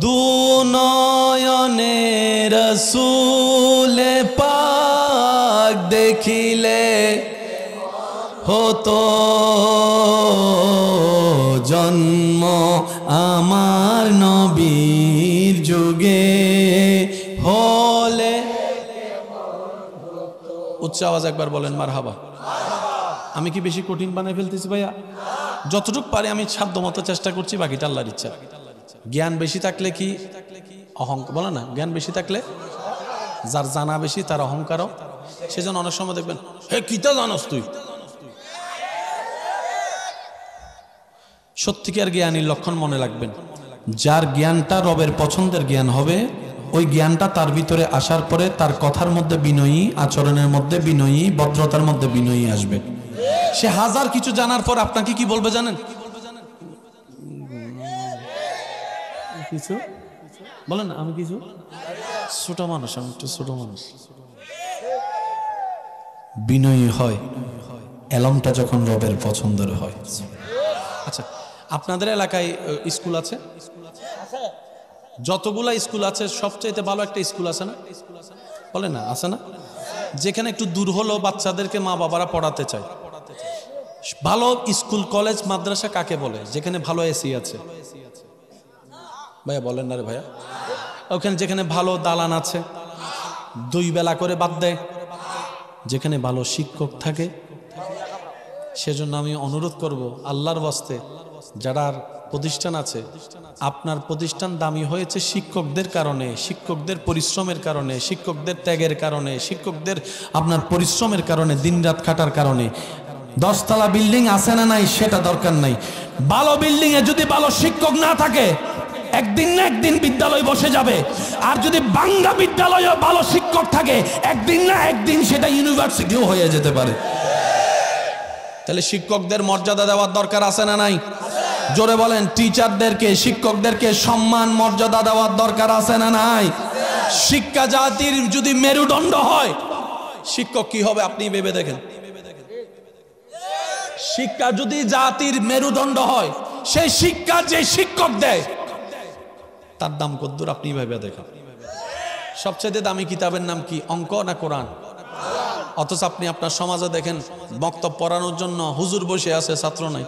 দুনয়নে রাসূলে পাক দেখিলে হতো জন্ম আমার নবীর যুগে হলে। উচ্চ আওয়াজ একবার বলেন মারহাবা। আমি কি বেশি কঠিন বানাই ফেলতেছি ভাইয়া? যতটুকু পারি আমি সাধ্যমতো চেষ্টা করছি, বাকিটা আল্লাহর ইচ্ছা। জ্ঞান বেশি থাকলে কি অহংকার, বলে না, জ্ঞান বেশি থাকলে যার জানা বেশি তার অহংকারও। সেজন্য অনেক সময় দেখবেন, হে কিতা জানোস তুই। সত্যিকার জ্ঞানীর লক্ষণ মনে রাখবেন, যার জ্ঞানটা রবের পছন্দের জ্ঞান হবে, ওই জ্ঞানটা তার ভিতরে আসার পরে তার কথার মধ্যে বিনয়ী, আচরণের মধ্যে বিনয়ী, ভদ্রতার মধ্যে বিনয়ী আসবে। সে হাজার কিছু জানার পর আপনাকে কি বলবে জানেন? কিছু বলেন না, আমি কিছু ছোট মানুষ, আমি একটু ছোট মানুষ। বিনয়ী হয় এলমটা যখন রবের পছন্দের হয়। আচ্ছা, আপনাদের এলাকায় স্কুল আছে? যতগুলা স্কুল আছে সবচাইতে ভালো একটা স্কুল আছে না? বলে না, আছে না? যেখানে একটু দূর হলো বাচ্চাদেরকে মা বাবারা পড়াতে চায়। ভালো স্কুল, কলেজ, মাদ্রাসা কাকে বলে? যেখানে ভালো এসি আছে। ভাইয়া বলেন না রে ভাইয়া। ওখানে যেখানে ভালো দালান আছে, 2 বেলা করে বাদ দেয়, যেখানে ভালো শিক্ষক থাকে। সেজন্য আমি অনুরোধ করব আল্লাহর ওয়াস্তে, যারা প্রতিষ্ঠান আছে, আপনার প্রতিষ্ঠান দামি হয়েছে শিক্ষকদের কারণে, শিক্ষকদের পরিশ্রমের কারণে, শিক্ষকদের ত্যাগের কারণে, শিক্ষকদের আপনার পরিশ্রমের কারণে, দিনরাত খাটার কারণে। 10 তলা বিল্ডিং আছে না নাই সেটা দরকার নাই, ভালো বিল্ডিং এ যদি ভালো শিক্ষক না থাকে একদিন না একদিন বিদ্যালয় বসে যাবে। আর যদি বাংলা বিদ্যালয়ে ভালো শিক্ষক থাকে একদিন না একদিন সেটা ইউনিভার্সিটিও হয়ে যেতে পারে। তাহলে শিক্ষকদের মর্যাদা দেওয়ার দরকার আছে না নাই? জোরে বলেন। টিচারদেরকে, শিক্ষকদেরকে সম্মান মর্যাদা দেওয়ার দরকার আছে না নাই? শিক্ষা জাতির যদি মেরুদণ্ড হয়, শিক্ষক কি হবে আপনি ভেবে দেখেন। শিক্ষা যদি জাতির মেরুদণ্ড হয়, সেই শিক্ষা যে শিক্ষক দেয় তার দাম কদ্দুর আপনি ভেবে দেখেন। সবচেয়ে দামি কিতাবের নাম কি? অঙ্ক না কোরআন? অথচ আপনি আপনার সমাজে দেখেন বক্তব্য পড়ানোর জন্য হুজুর বসে আছে, ছাত্র নাই।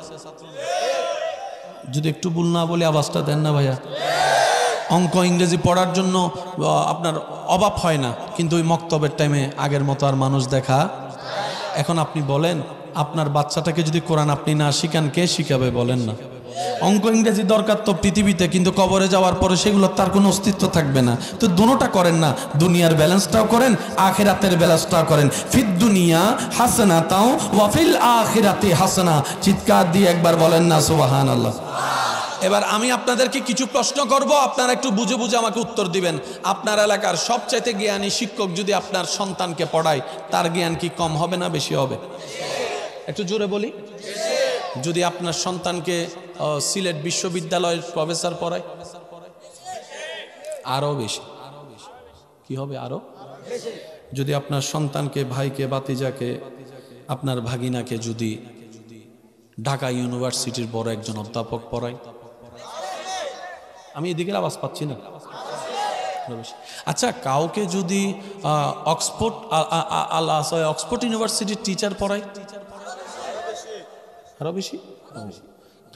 যদি একটু ভুল না বলি আওয়াজটা দেন না ভাইয়া। অঙ্ক ইংরেজি পড়ার জন্য আপনার অভাব হয় না, কিন্তু ওই মক্তবের টাইমে আগের মতো আর মানুষ দেখা। এখন আপনি বলেন, আপনার বাচ্চাটাকে যদি কোরআন আপনি না শিখান, কে শিখাবে বলেন না? অঙ্ক ইংরেজি দরকার তো পৃথিবীতে, কিন্তু কবরে যাওয়ার পরে সেগুলো তার কোনো অস্তিত্ব থাকবে না। তো দুটোটা করেন না, দুনিয়ার ব্যালেন্সটাও করেন, আখিরাতের ব্যালেন্সটাও করেন। ফিদ দুনিয়া হাসানাতাও ওয়া ফিল আখিরাতি হাসানা। চিৎকার দিয়ে একবার বলেন না সুবহানাল্লাহ। এবার আমি আপনাদেরকে কিছু প্রশ্ন করব, আপনারা একটু বুঝে বুঝে আমাকে উত্তর দিবেন। আপনার এলাকার সবচাইতে জ্ঞানী শিক্ষক যদি আপনার সন্তানকে পড়ায়, তার জ্ঞান কি কম হবে না বেশি হবে? একটু জোরে বলি। যদি আপনার সন্তানকে সিলেট বিশ্ববিদ্যালয়ের প্রফেসর পড়ায়, আরো বেশি। কি হবে? আরো। যদি আপনার সন্তানকে, ভাইকে, বাতিজাকে, আপনার ভাগিনাকে যদি ঢাকা ইউনিভার্সিটির বড় একজন অধ্যাপক পড়ায়, আমি এদিকে আওয়াজ পাচ্ছি না। আচ্ছা, কাউকে যদি অক্সফোর্ড ইউনিভার্সিটির টিচার পড়ায়, আরো বেশি।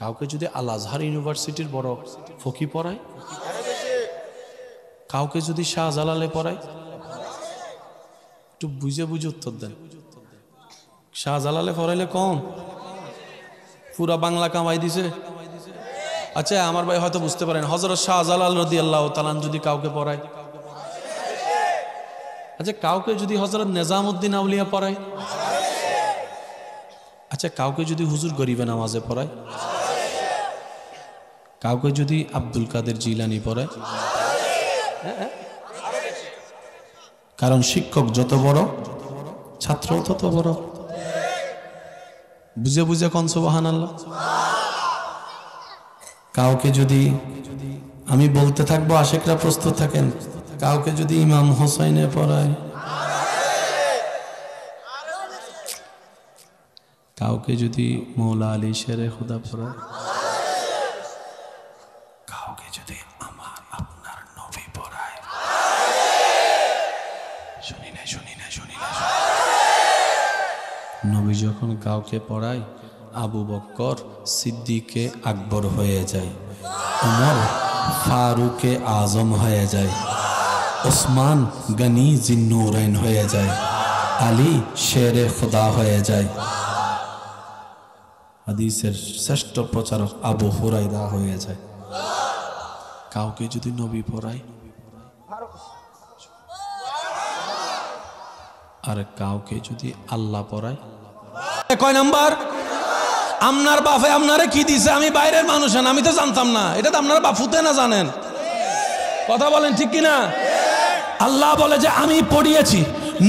কাউকে যদি আল আজহার ইউনিভার্সিটির বড় ফকি পড়ায়, কাউকে যদি শাহজালালে পড়ায়, একটু বুঝে বুঝে উত্তর দেন। শাহজালালে পড়াইলে কম, পুরা বাংলা কামাই দিছে। আচ্ছা, আমার ভাই হয়তো বুঝতে পারেন, হযরত শাহজালাল রাদিয়াল্লাহু তাআলা যদি কাউকে পড়ায়, আচ্ছা কাউকে যদি হযরত নিজামউদ্দিন আউলিয়া পড়ায়, আচ্ছা কাউকে যদি হুজুর গরিবে নামাজে পড়ায়, কাউকে যদি আব্দুল কাদের জিলানি পড়ায়, কারণ শিক্ষক যত বড় ছাত্র তত বড়। বুঝে বুঝে কোন সুবহানাল্লাহ। কাউকে যদি আমি বলতে থাকবো, আশেকরা প্রস্তুত থাকেন, কাউকে যদি ইমাম হোসাইনে পড়ায়, কাউকে যদি মৌলা আলী শেরে খুদা পড়ায়, কাউকে যদি আমার আপনার নবী পড়ায়, শুনি না নবী যখন কাউকে পড়ায়, আবু বকর সিদ্দিকে আকবর হয়ে যায়, উমর ফারুকে আজম হয়ে যায়, ওসমান গনি জিন্নুরাইন হয়ে যায়, আলী শেরে খুদা হয়ে যায়, হাদিসের শ্রেষ্ঠ প্রচারক আবু হুরায়রা হয়ে যায়। কাউকে যদি নবী পড়ায় আর কাউকে যদি আল্লাহ পড়ায়, কয় নাম্বার? আপনার বাপে আপনারে কি দিছে আমি বাইরের মানুষ, আমি তো জানতাম না, এটা তো আপনার বাপুতে না জানেন। কথা বলেন ঠিক কিনা? আল্লাহ বলে যে আমি পড়িয়েছি,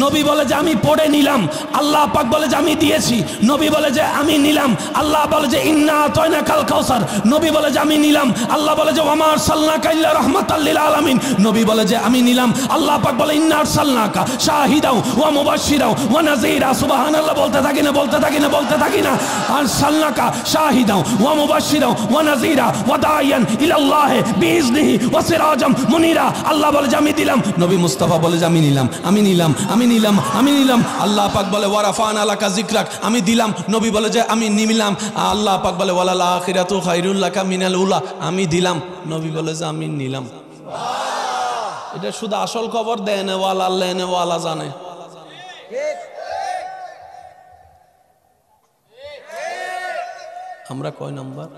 নবী বলে যে আমি পড়ে নিলাম, আল্লাহ পাক বলে যে আমি দিয়েছি, নবী বলে যে আমি নিলাম, আল্লাহ বলে যে ইন্না আতাইনাকাল কাউসার, নবী বলে যে আমি নিলাম, আল্লাহ বলে যে ওয়ামা আরসালনাকা ইল্লা রাহমাতাল লিল আলামিন, নবী বলে যে আমি নিলাম, আল্লাহ পাক বলে ইন্না আরসালনাকা শাহিদাও ওয়া মুবাশশিরাও ওয়া নাযীরা। সুবহানাল্লাহ, বলতে থাকি না আরসালনাকা শাহিদাও ওয়া মুবাশশিরাও ওয়া নাযীরা ওয়া দাইয়ান ইলাল্লাহি বিইজনিহি ওয়া সিরাজাম মুনিরা। আল্লাহ বলে যে আমি দিলাম, নবী মুস্তাফা বলে যে আমি নিলাম। আল্লাহ পাক বলে ওয়ারাফানা লাকা যিকরাক, আমি দিলাম, নবী বলে যে আমি নিলাম। আল্লাহ পাক বলে ওয়ালাল আখিরাতু খায়রুল লাকা মিনাল উলা, আমি দিলাম, নবী বলে যে আমি নিলাম। এটা শুধু আসল খবর দেনে ওয়ালা লেনে ওয়ালা জানে। আমরা কয় নাম্বার?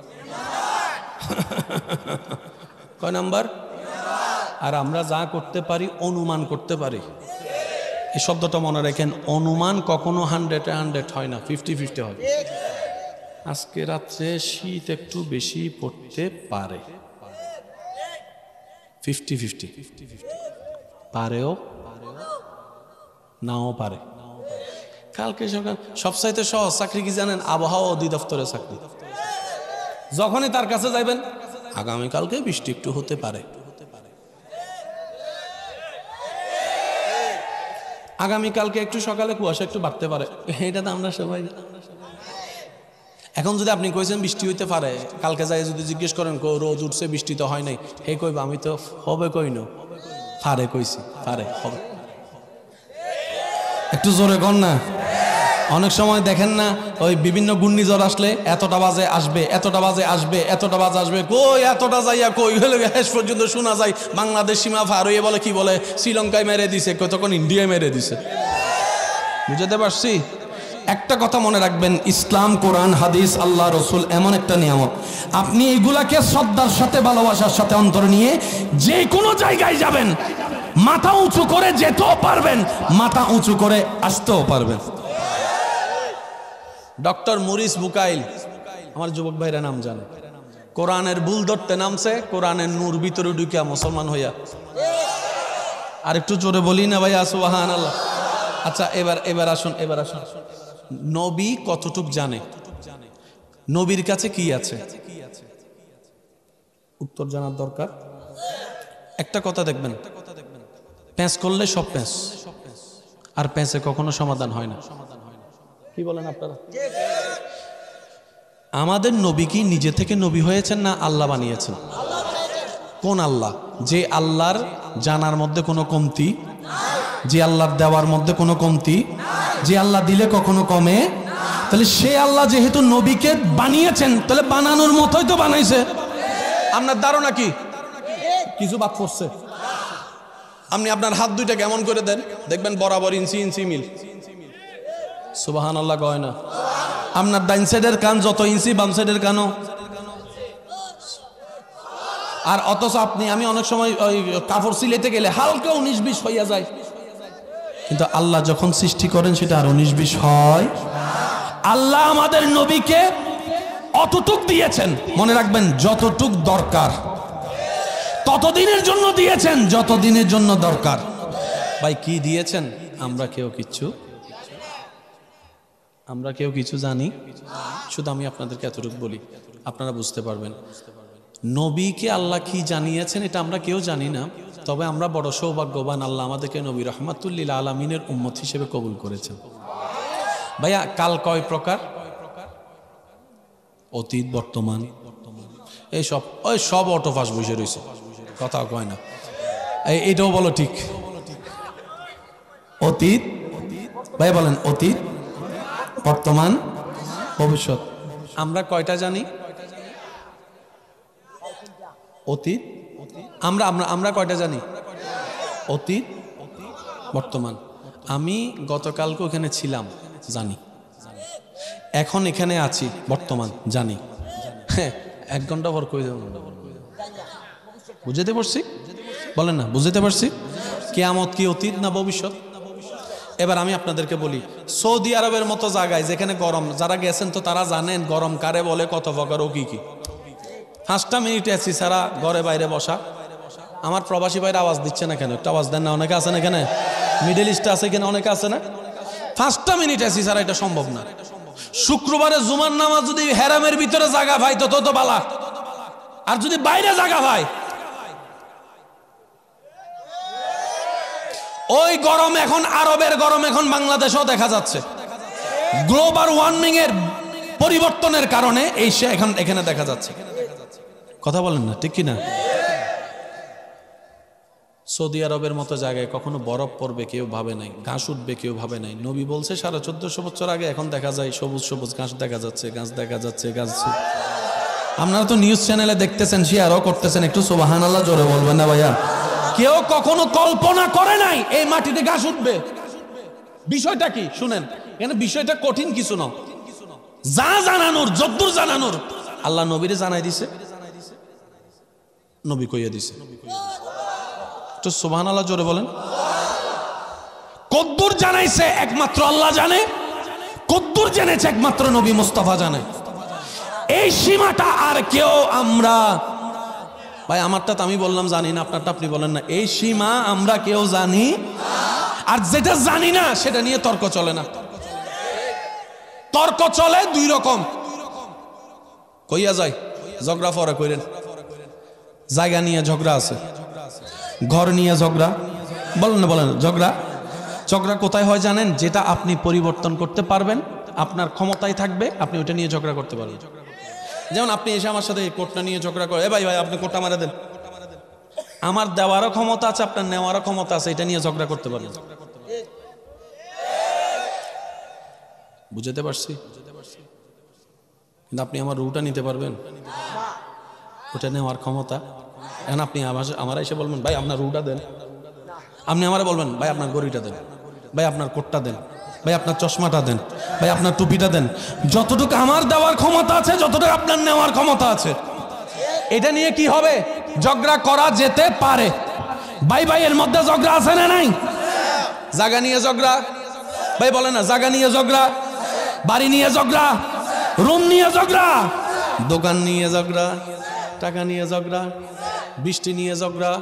কয় নাম্বার? আর আমরা যা করতে পারি অনুমান করতে পারি। এই শব্দটা মনে রাখেন, অনুমান কখনো 100 হয় না, 50-50 হয়। আজকে রাত্রে শীত একটু বেশি পড়তে পারে, 50-50 পারেও নাও পারে। কালকে সকাল সবচাইতে সহজ চাকরি কি জানেন? আবহাওয়া অধিদপ্তরের চাকরি। যখনই তার কাছে যাইবেন, আগামীকালকে বৃষ্টি একটু হতে পারে, আগামীকালকে একটু সকালে কুয়াশা একটু বাড়তে পারে। এটা তো আমরা সবাই। এখন যদি আপনি কইছেন বৃষ্টি হইতে পারে, কালকে যাই যদি জিজ্ঞেস করেন রোজ উঠছে বৃষ্টি তো হয় নাই, হে কইবা আমি তো হবে কইন পারে, কইছি পারে হবে। একটু জোরে কর না। অনেক সময় দেখেন না, ওই বিভিন্ন ঘূর্ণিঝড় আসলে এতটা বাজে আসবে, এতটা বাজে আসবে, এতটা বাজে আসবে, কই এতটা যাইয়া কই হলে শেষ পর্যন্ত শোনা যায় বাংলাদেশ সীমা পার হয়ে বলে কি বলে শ্রীলঙ্কায় মেরে দিছে, তখন ইন্ডিয়ায় মেরে দিছে। বুঝতে পারছি? একটা কথা মনে রাখবেন, ইসলাম, কোরআন, হাদিস, আল্লাহ, রসুল এমন একটা নিয়ামত, আপনি এইগুলাকে শ্রদ্ধার সাথে ভালোবাসার সাথে অন্তরে নিয়ে যে কোনো জায়গায় যাবেন, মাথা উঁচু করে যেতেও পারবেন, মাথা উঁচু করে আসতেও পারবেন। ডক্টর মরিস বুকাইল, আমার যুবক ভাইরা নাম জানে, কোরআনের ভুল ধরতে নামছে, কোরআনের নূর ভিতরে ঢুকিয়া মুসলমান হইয়া। আর একটু জোরে বলি না ভাইয়া সুবহানাল্লাহ। আচ্ছা এবার আসুন, নবী কতটুক জানে, নবীর কাছে কি আছে, উত্তর জানার দরকার। একটা কথা দেখবেন, প্যাঁচ করলে সব প্যাঁচ, আর প্যাঁচে কখনো সমাধান হয় না। কি বলেন আপনারা? আমাদের নবী কি নিজে থেকে নবী হয়েছেন না আল্লাহ বানিয়েছেন? কোন আল্লাহ? যে আল্লাহর জানার মধ্যে কোনো কমতি, যে আল্লাহর দেওয়ার মধ্যে কোনো কমতি, যে আল্লাহ দিলে কখনো কমে। তাহলে সে আল্লাহ যেহেতু নবীকে বানিয়েছেন, তাহলে বানানোর মতোই তো বানাইছে। আপনার ধারণা কি কিছু বাদ পড়ছে? আপনি আপনার হাত দুইটা কেমন করে দেন, দেখবেন বরাবর ইঞ্চি ইঞ্চি মিল। সুবহানাল্লাহ কয় না? আপনার ডাইন সাইডের কান যত ইঞ্চি, বাম সাইডের কানও। আর অথচ আমি অনেক সময় ওই কাপড় সিলাইতে গেলে হালকা 19-20 হইয়া যায়, কিন্তু আল্লাহ যখন সৃষ্টি করেন সেটা আর 19-20 হয়। আল্লাহ আমাদের নবীকে অতটুক দিয়েছেন, মনে রাখবেন, যতটুক দরকার ততদিনের জন্য দিয়েছেন, যতদিনের জন্য দরকার। ভাই কি দিয়েছেন? আমরা কেউ কিচ্ছু। আমরা কেউ কিছু জানি, শুধু আমি আপনাদেরকে এতটুকু বলি, আপনারা বুঝতে পারবেন। নবীকে আল্লাহ কি জানিয়েছেন এটা আমরা কেউ জানি না, তবে আমরা বড় সৌভাগ্যবান, আল্লাহ আমাদেরকে নবী রহমাতুল্লিল আলামিনের উম্মত হিসেবে কবুল করেছেন। ভাইয়া, কাল কয় প্রকার? অতীত, বর্তমান, এইসব ওই সব অটোফাস বসে রয়েছে, কথা কয় না। এইটাও বলো ঠিক। অতীত, ভাই বলেন, অতীত, বর্তমান, ভবিষ্যৎ। আমরা কয়টা জানি? অতীত, আমরা আমরা আমরা কয়টা জানি? অতীত, বর্তমান। আমি গতকালকে ওখানে ছিলাম, জানি। এখন এখানে আছি, বর্তমান, জানি। হ্যাঁ, 1 ঘন্টা পর কই দেব? বুঝতে পারছি? বলেন না, বুঝতে পারছি? কিয়ামত কি অতীত না ভবিষ্যৎ? এবার আমি আপনাদেরকে বলি, সৌদি আরবের মতো জায়গায় যেখানে গরম, যারা গেছেন তো তারা জানেন গরম কারে বলে, কত প্রকার ও কি কি। 5টা মিনিট এসি ছাড়া ঘরে বাইরে বসা। আমার প্রবাসী ভাইরা আওয়াজ দিচ্ছে না কেন? একটু আওয়াজ দেন না, অনেকে আছেন এখানে, মিডল ইস্টে আছে এখানে, অনেকে আছে না? 5টা মিনিট এসি ছাড়া এটা সম্ভব না। শুক্রবারে জুমার নামাজ যদি হেরামের ভিতরে জায়গা ভাই তো তো বালা, আর যদি বাইরে জায়গা ভাই, ওই গরম এখন, আরবের গরম এখন বাংলাদেশেও দেখা যাচ্ছে। গ্লোবাল ওয়ার্মিং এর পরিবর্তনের কারণে এই সে এখন এখানে দেখা যাচ্ছে। কথা বলেন না, ঠিক কিনা? সৌদি আরবের মতো জায়গায় কখনো বরফ পড়বে কেউ ভাবে নাই, ঘাস উঠবে কেউ ভাবে নাই। নবী বলছে 1450 বছর আগে, এখন দেখা যায় সবুজ সবুজ ঘাস দেখা যাচ্ছে, গাছ দেখা যাচ্ছে, গাছ। আপনারা তো নিউজ চ্যানেলে দেখতেছেন, শেয়ারও করতেছেন, একটু সুবহানাল্লাহ জোরে বলবেন না ভাইয়া? কেউ কখনো কল্পনা করে নাই এই মাটিতে ঘাস উঠবে। বিষয়টা কি শুনেন, এখানে বিষয়টা কঠিন কিছু না, যা জানানোর, যদ্দূর জানানোর আল্লাহ নবীরে জানাই দিছে, নবী কইয়া দিছে। তো সুবহানাল্লাহ জোরে বলেন। কদ্দুর জানাইছে একমাত্র আল্লাহ জানে, কদ্দুর জেনেছে একমাত্র নবী মুস্তাফা জানে। এই সীমাটা আর কেউ, আমরা ভাই, আমারটা তো আমি বললাম জানি না, আপনারটা আপনি বলেন না। এই সীমা আমরা কেউ জানি, আর যেটা জানি না সেটা নিয়ে তর্ক চলে না। তর্ক চলে 2 রকম, কইয়া যায় ঝগড়া পরে কইরেন। জায়গা নিয়ে ঝগড়া আছে, ঘর নিয়ে ঝগড়া, বলেন না, বলেন ঝগড়া। ঝগড়া কোথায় হয় জানেন? যেটা আপনি পরিবর্তন করতে পারবেন, আপনার ক্ষমতায় থাকবে, আপনি ওটা নিয়ে ঝগড়া করতে পারবেন। যেমন আপনি এসে আমার সাথে কোটটা নিয়ে ঝগড়া করে, ভাই ভাই আপনি কোটটা মারা দেন, আমার দেওয়ারও ক্ষমতা আছে, আপনার নেওয়ারও ক্ষমতা আছে, এটা নিয়ে ঝগড়া করতে পারবেন। বুঝতে পারছি? কিন্তু আপনি আমার রুটা নিতে পারবেন? ওটা নেওয়ার ক্ষমতা। এখন আপনি আমার এসে বলবেন, ভাই আপনার রুটা দেন, আপনি আমারে বলবেন, ভাই আপনার গড়িটা দেন, ভাই আপনার কোটটা দেন, ভাই আপনার চশমাটা দেন, ভাই আপনার টুপিটা দেন। যতটুকু আমার দেওয়ার ক্ষমতা আছে, যতটুকু আপনার নেওয়ার ক্ষমতা আছে, এটা নিয়ে কি হবে? ঝগড়া করা যেতে পারে। ভাই ভাইয়ের মধ্যে ঝগড়া আছে না নাই? জায়গা নিয়ে ঝগড়া, ভাই বলে না, জায়গা নিয়ে ঝগড়া, বাড়ি নিয়ে ঝগড়া, রুম নিয়ে ঝগড়া, দোকান নিয়ে ঝগড়া, টাকা নিয়ে ঝগড়া, বৃষ্টি নিয়ে ঝগড়া,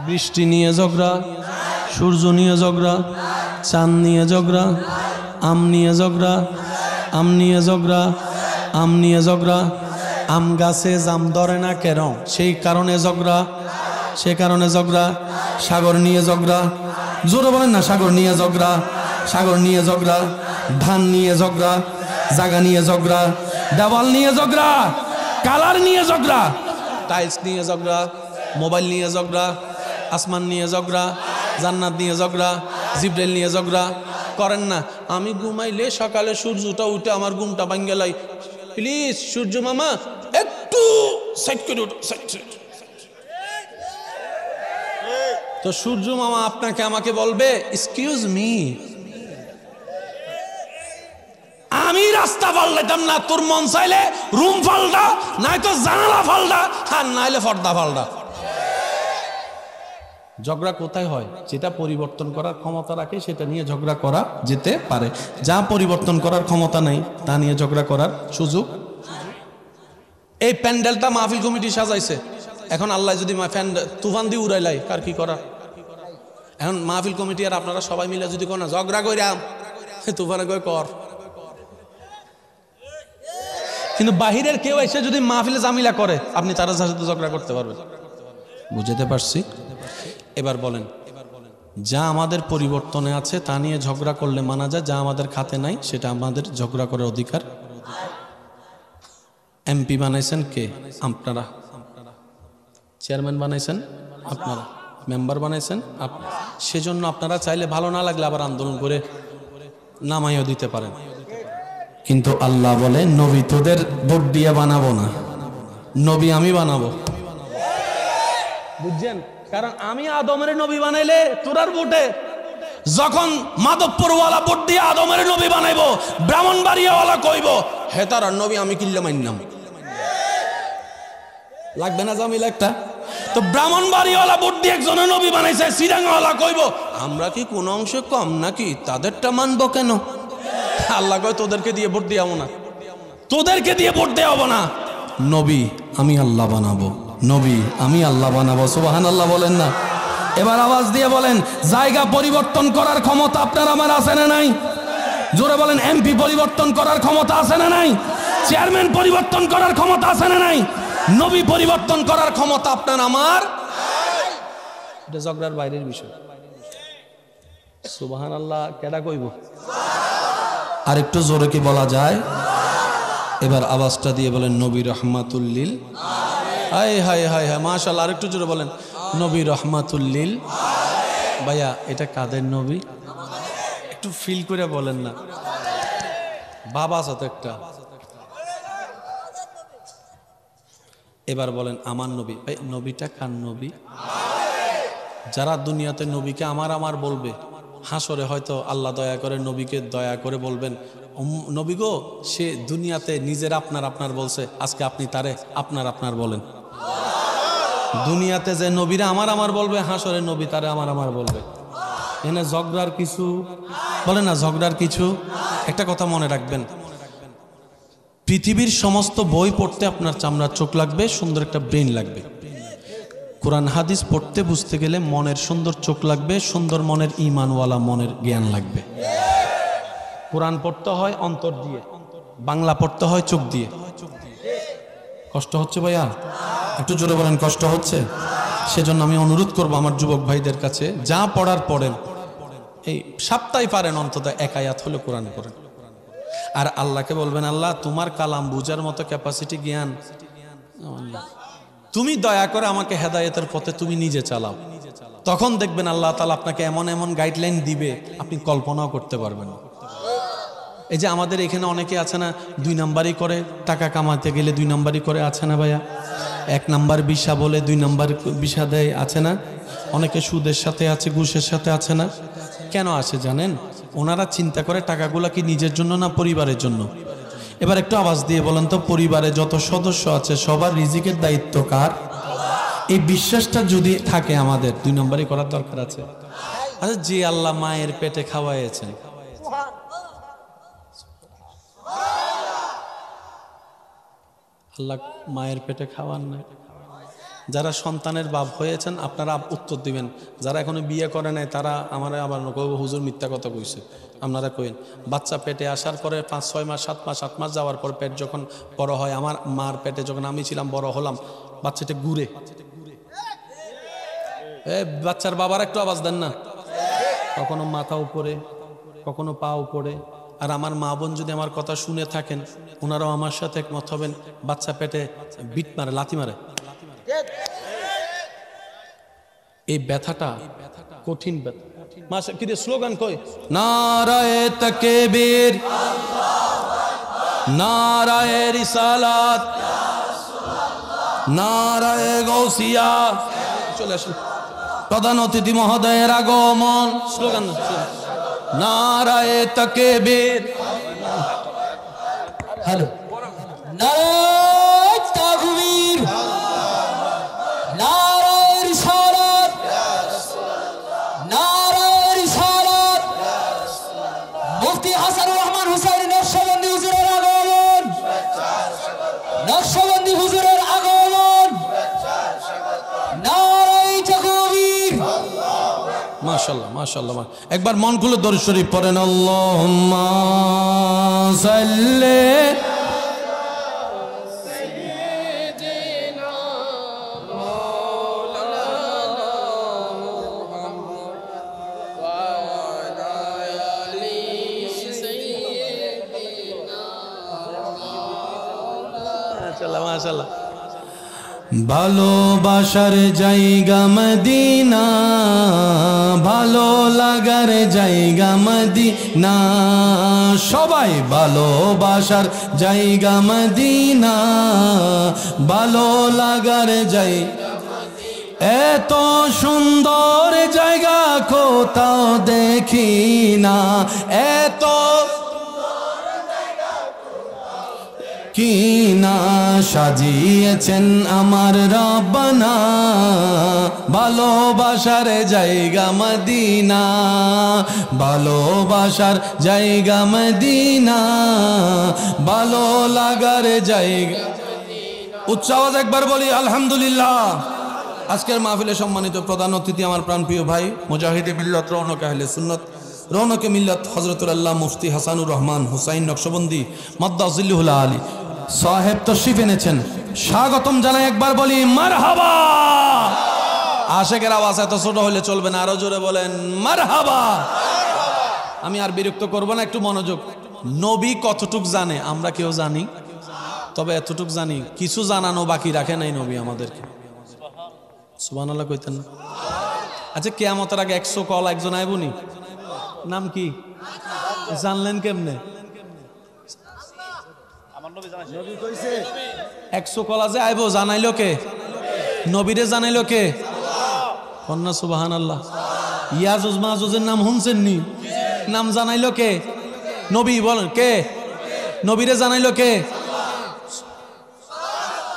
বৃষ্টি নিয়ে ঝগড়া, সূর্য নিয়ে ঝগড়া, চাঁদ নিয়ে ঝগড়া, আম নিয়ে ঝগড়া, আম নিয়ে ঝগড়া, আম নিয়ে ঝগড়া, আম গাছে জাম ধরে না কেন, সেই কারণে ঝগড়া, সে কারণে ঝগড়া। সাগর নিয়ে ঝগড়া, জোরে বলেন না, সাগর নিয়ে ঝগড়া, সাগর নিয়ে ঝগড়া, ধান নিয়ে ঝগড়া, জায়গা নিয়ে ঝগড়া, দেওয়াল নিয়ে ঝগড়া, কালার নিয়ে ঝগড়া, টাইলস নিয়ে ঝগড়া, মোবাইল নিয়ে ঝগড়া, আসমান নিয়ে ঝগড়া, জান্নাত নিয়ে ঝগড়া, জিব্রাইল নিয়ে ঝগড়া। করেন না, আমি ঘুমাইলে সকালে সূর্যটা উঠে আমার ঘুমটা ভাঙ্গে লাই, প্লিজ সূর্য মামা একটু সাইড করে উঠো, তো সূর্য মামা আপনাকে আমাকে বলবে এক্সকিউজ মি, আমি রাস্তা পাল্টাইতাম না, তোর মন চাইলে রুম পাল্টা, নাই তো জানালা পাল্টা, আর নাইলে পর্দা পাল্টা। ঝগড়া কোথায় হয়? যেটা পরিবর্তন করার ক্ষমতা রাখে সেটা নিয়ে ঝগড়া করা যেতে পারে। যা পরিবর্তন করার ক্ষমতা নেই তা নিয়ে ঝগড়া করার সুযোগ। এই প্যান্ডেলটা মাহফিল কমিটি সাজাইছে, এখন আল্লাহ যদি তুফান দিয়ে উড়াইলাই, কার কি করা? এখন মাহফিল কমিটি আর আপনারা সবাই মিলে যদি কোন ঝগড়া কইরাম তুফানে কই কর, কিন্তু বাহিরের কেউ এসে যদি মাহফিলে জামিলা করে আপনি তার সাথে ঝগড়া করতে পারবেন। বুঝতে পারছি? এবার বলেন, যা আমাদের পরিবর্তনে আছে তা নিয়ে ঝগড়া করলে মানা যায়, যা আমাদের খাতে নাই সেটা আমাদের ঝগড়া করার অধিকার। এমপি বানাইছেন কে? আপনারা। চেয়ারম্যান বানাইছেন আপনারা, মেম্বার বানাইছেন আপনারা। সেজন্য আপনারা চাইলে ভালো না লাগলে আবার আন্দোলন করে নামাইও দিতে পারেন। কিন্তু আল্লাহ বলে নবী তোদের ভোট দিয়ে বানাবো না, নবী আমি বানাবো। বুঝছেন? কারণ আমি আদমের নবী বানাইলে তোরার ভোটে, যখন মাধবপুরওয়ালা ভোট দিয়ে আদমের নবী বানাইবো, ব্রাহ্মণবাড়িয়াওয়ালা কইব হে তার নবী আমি কিল্লে মাইনাম। লাগবে না জামিল একটা? তো ব্রাহ্মণবাড়িওয়ালা ভোট দিয়ে একজনের নবী বানাইছে, সিরাঙ্গাওয়ালা কইব আমরা কি কোন অংশে কম নাকি, তাদেরটা মানবো কেন? আল্লাহ কয় তোদেরকে দিয়ে ভোট দেওয়াবো না, তোদেরকে দিয়ে ভোট দেওয়াবো না, নবী আমি আল্লাহ বানাবো, নবী আমি আল্লাহ বানাবো। সুবহানাল্লাহ বলেন না? এবার আওয়াজ দিয়ে বলেন, জায়গা পরিবর্তন করার ক্ষমতা আপনার আমার আছে না নাই? জোরে বলেন, এমপি পরিবর্তন করার ক্ষমতা আছে না নাই? চেয়ারম্যান পরিবর্তন করার ক্ষমতা আছে না নাই? নবী পরিবর্তন করার ক্ষমতা আপনার আমার। এটা ঝগড়ার বাইরের বিষয়। সুবহানাল্লাহ কেডা কইব? আর একটু জোরে কি বলা যায়? এবার আওয়াজটা দিয়ে বলেন নবী রহমাতুল্লিল। হায় হায় হায় হায় মাশাআল্লাহ, আর একটু জোরে বলেন নবী রহমাতুল্লিল। ভাইয়া এটা কাদের নবী? একটু ফিল করে বলেন না, বাবা আছে তো একটা। এবার বলেন আমার নবী। ভাই নবীটা কার নবী? যারা দুনিয়াতে নবীকে আমার আমার বলবে, হাসরে হয়তো আল্লাহ দয়া করে নবীকে দয়া করে বলবেন নবী গো, সে দুনিয়াতে নিজের আপনার আপনার বলছে, আজকে আপনি তারে আপনার আপনার বলেন। দুনিয়াতে যে নবীরা আমার আমার বলবে, হাসরে নবী তারে আমার আমার বলবে। এখানে ঝগড়ার কিছু বলে না, ঝগড়ার কিছু। একটা কথা মনে রাখবেন, পৃথিবীর সমস্ত বই পড়তে আপনার চামড়ার চোখ লাগবে, সুন্দর একটা ব্রেন লাগবে। কোরআন হাদিস পড়তে বুঝতে গেলে মনের সুন্দর চোখ লাগবে, সুন্দর মনের ঈমানওয়ালা মনের জ্ঞান লাগবে। কোরআন পড়তে হয় অন্তর দিয়ে, বাংলা পড়তে হয় চোখ দিয়ে। কষ্ট হচ্ছে ভাইয়া? একটু জোরে বলেন কষ্ট হচ্ছে? সেজন্য আমি অনুরোধ করব আমার যুবক ভাইদের কাছে, যা পড়ার পড়েন, এই সপ্তাহে পারেন অন্তত এক আয়াত হলে কোরআন পড়েন। আর আল্লাহকে বলবেন আল্লাহ তোমার কালাম বুঝার মতো ক্যাপাসিটি জ্ঞান তুমি দয়া করে আমাকে হেদায়েতের পথে তুমি নিজে চালাও। তখন দেখবেন আল্লাহ তাআলা আপনাকে এমন এমন গাইডলাইন দিবে আপনি কল্পনাও করতে পারবেন না। এই যে আমাদের এখানে অনেকে আছে না, 2 নাম্বারই করে, টাকা কামাতে গেলে 2 নাম্বারই করে, আছে না ভাইয়া? 1 নাম্বার ভিসা বলে 2 নাম্বার ভিসা দেয়, আছে না? অনেকে সুদের সাথে আছে, ঘুষের সাথে আছে না? কেন আসে জানেন? ওনারা চিন্তা করে টাকাগুলা কি নিজের জন্য না পরিবারের জন্য? এবার একটু আওয়াজ দিয়ে বলেন তো, পরিবারে যত সদস্য আছে সবার রিজিকের দায়িত্ব কার? এই বিশ্বাসটা যদি থাকে আমাদের, 2 নাম্বারই করার দরকার আছে। আচ্ছা, যে আল্লাহ মায়ের পেটে খাওয়াইয়েছেন, আল্লাহ মায়ের পেটে খাওয়ান না। যারা সন্তানের বাপ হয়েছেন আপনারা উত্তর দিবেন, যারা এখনো বিয়ে করে নাই তারা আমার আবার কইব হুজুর মিথ্যা কথা কইছে। আপনারা কইন বাচ্চা পেটে আসার পরে 5-6 মাস 7 মাস 8 মাস যাওয়ার পর পেট যখন বড় হয়, আমার মার পেটে যখন আমি ছিলাম বড় হলাম, বাচ্চাটা ঘুরে। বাচ্চার বাবার একটু আওয়াজ দেন না। কখনো মাথা উপরে, কখনো পা উপরে। আর আমার মা বোন যদি আমার কথা শুনে থাকেন, ওনারাও আমার সাথে একমত হবেন, বাচ্চা পেটে বিট মারে, লাথি মারে। এই ব্যথাটা কঠিন ব্যথা। মাসে কি স্লোগান কই? নারায়ে তাকবীর, নারায়ে রিসালাত, নারায়ে গাউসিয়া। চলে আসুন, প্রধান অতিথি মহোদয়ের আগমন। স্লোগান নারায়ে তাকবীর। হ্যালো, নারায়ে তাকবীর, নারায়ে রিসালাত, নারায়ে রিসালাত। মুফতি হাসানুর রহমান হুসাইন নকশবন্দি হুজুরের আগমন, নকশবন্দি হুজুরের আগমন। নারায়ে তাকবীর। মাশাআল্লাহ মাশাআল্লাহ। একবার মন খুলে দরুদ শরীফ পড়েন, আল্লাহুম্মা সাল্লি মাশাআল্লাহ। ভালোবাসার জায়গা মদিনা, ভালো লাগার জায়গা মদিনা, সবাই ভালোবাসার জায়গা মদিনা, ভালো লাগার জায়গা। এত সুন্দর জায়গা কোথাও দেখি না, এত কি না সাজিয়েছেন আমার রব্বানা, ভালোবাসার জায়গা মদিনা, ভালোবাসার জায়গা মদিনা, ভালো লাগার জায়গা। উচ্চ আওয়াজ একবার বলি আলহামদুলিল্লাহ। আজকের মাহফিলে সম্মানিত প্রধান অতিথি আমার প্রাণপ্রিয় ভাই মুজাহিদে মিল্লাত রৌনক আহলে সুন্নাত রৌনকে মিল্লাত হযরতুল আল্লাহ মুফতি হাসানুর রহমান হুসাইন নকশবন্দি মাদ্দাজিল্লুহুল আলী সাহেব তশরিফ এনেছেন, স্বাগতম জানাই। একবার বলি মারহাবা। আশেকের আওয়াজ এত ছোট হলে চলবে না, আরো জোরে বলেন মারহাবা। আমি আর বিরক্ত করব না, একটু মনোযোগ। নবী কতটুক জানে আমরা কেউ জানি, তবে এতটুক জানি কিছু জানানো বাকি রাখে নাই নবী আমাদেরকে। সুবহানাল্লাহ কইতেন না? আচ্ছা, কিয়ামতের আগে 100 কল একজন আইবনি, নাম কি জানলেন কেমনে? 100 কলা যে আইব জানাইলো কে? নবীরে জানাইলো কে? কন্যা সুবহানাল্লাহ। ইয়াজুজ মাজুজের নাম শুনছেন নি? নাম জানাইলো কে? নবী। বলেন কে? নবীরে জানাইলো কে?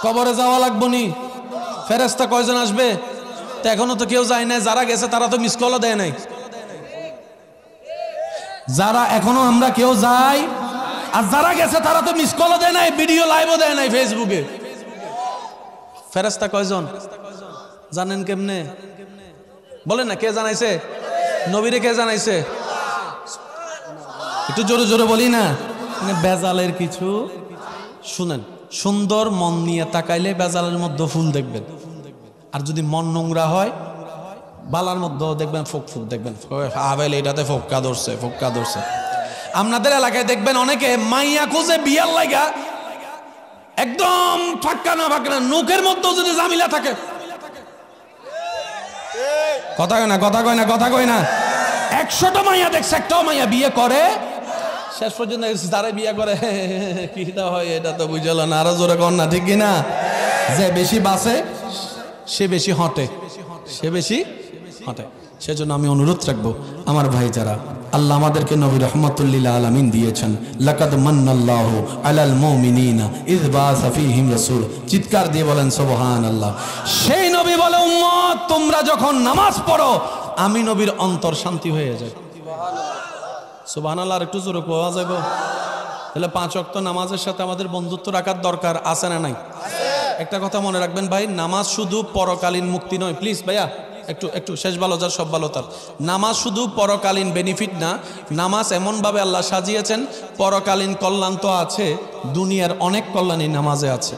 কবরে যাওয়া লাগবো নি? ফেরেশতা কয়জন আসবে? তো এখনো তো কেউ যায় নাই। যারা গেছে তারা তো মিস কলও দেয় নাই। যারা এখনো আমরা কেউ যাই, আর যারা গেছে তারা তো মিস কলও দেয় নাই, ভিডিও লাইভও দেয় নাই ফেসবুকে। ফেরেশতা কয়জন জানেন কেমনে? বলেন না, কে জানাইছে? নবীরে কে জানাইছে? একটু জোরে জোরে বলি না, মানে বেজালের কিছু শুনেন। সুন্দর মন নিয়ে তাকাইলে বেজালের মধ্যে ফুল দেখবেন, আর যদি মন নোংরা হয় বালার মধ্যে দেখবেন ফোক ফুক দেখবেন। আবেল এটাতে ফোক্কা ধরছে, ফোক্কা ধরছে। আপনাদের এলাকায় দেখবেন অনেকে মাইয়া খুঁজে বিয়ার লাগা একদম ফাঁকা না ফাঁকা না, নোকের মধ্যেও যদি জামিলা থাকে। কথা কয় না, কথা কয় না, কথা কয় না। 100টা মাইয়া দেখছে, একটাও মাইয়া বিয়ে করে, শেষ পর্যন্ত তারা বিয়ে করে কিটা হয় এটা তো বুঝল না। আরো জোরে কর না, ঠিক কিনা? যে বেশি বাসে সে বেশি হটে, সে বেশি হটে। সেজন্য আমি অনুরোধ রাখবো আমার ভাই যারা আল্লাহ আমাদেরকে নবী রাহমাতুল লিল আলামিন দিয়েছেন, লাকাদ মান্নাল্লাহু আলাল মুমিনিনা ইয বাআসা ফীহিম রাসূল। চিৎকার দিয়ে বলেন সুবহানাল্লাহ। সেই নবী বলে, উম্মত তোমরা যখন নামাজ পড়ো আমি নবীর অন্তর শান্তি হয়ে যায়। সুবহানাল্লাহ। আর একটু জোরে কোয়া যাবে? তাহলে 5 ওয়াক্ত নামাজের সাথে আমাদের বন্ধুত্ব রাখার দরকার আছে না নাই? একটা কথা মনে রাখবেন ভাই, নামাজ শুধু পরকালীন মুক্তি নয়। প্লিজ ভাইয়া একটু একটু, শেষ ভালো যার সব ভালো তার। নামাজ শুধু পরকালীন বেনিফিট না, নামাজ এমনভাবে আল্লাহ সাজিয়েছেন পরকালীন কল্যাণ তো আছে, দুনিয়ার অনেক কল্যাণই নামাজে আছে।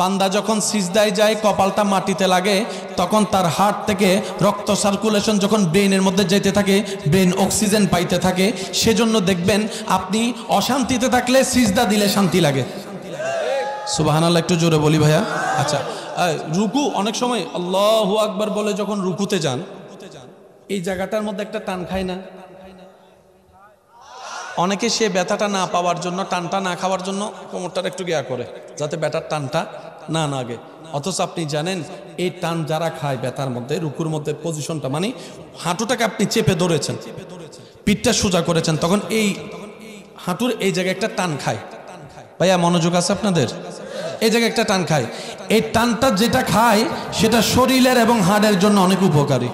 বান্দা যখন সিজদায় যায় কপালটা মাটিতে লাগে, তখন তার হার্ট থেকে রক্ত সার্কুলেশন যখন ব্রেনের মধ্যে যেতে থাকে, ব্রেন অক্সিজেন পাইতে থাকে। সেজন্য দেখবেন আপনি অশান্তিতে থাকলে সিজদা দিলে শান্তি লাগে। সুবহানাল্লাহ। একটু জোরে বলি ভাইয়া। আচ্ছা, রুকু অনেক সময় আল্লাহু আকবার বলে যখন রুকুতে যান, এই জায়গাটার মধ্যে একটা টান খায় না? অনেকে সে ব্যথাটা না পাওয়ার জন্য, টানটা না খাওয়ার জন্য কোমরটা একটু গিয়া করে, যাতে ব্যথার টানটা না লাগে। অথচ আপনি জানেন এই টান যারা খায় ব্যথার মধ্যে, রুকুর মধ্যে পজিশনটা মানে হাঁটুটাকে আপনি চেপে ধরেছেন, পিঠটা সোজা করেছেন, তখন এই হাঁটুর এই জায়গায় একটা টান খায়। ভাইয়া মনোযোগ আছে আপনাদের? এই জায়গায় একটা টান খায়। এই টানটা যেটা খায় সেটা শরীরের এবং হাড়ের জন্য অনেক উপকারী।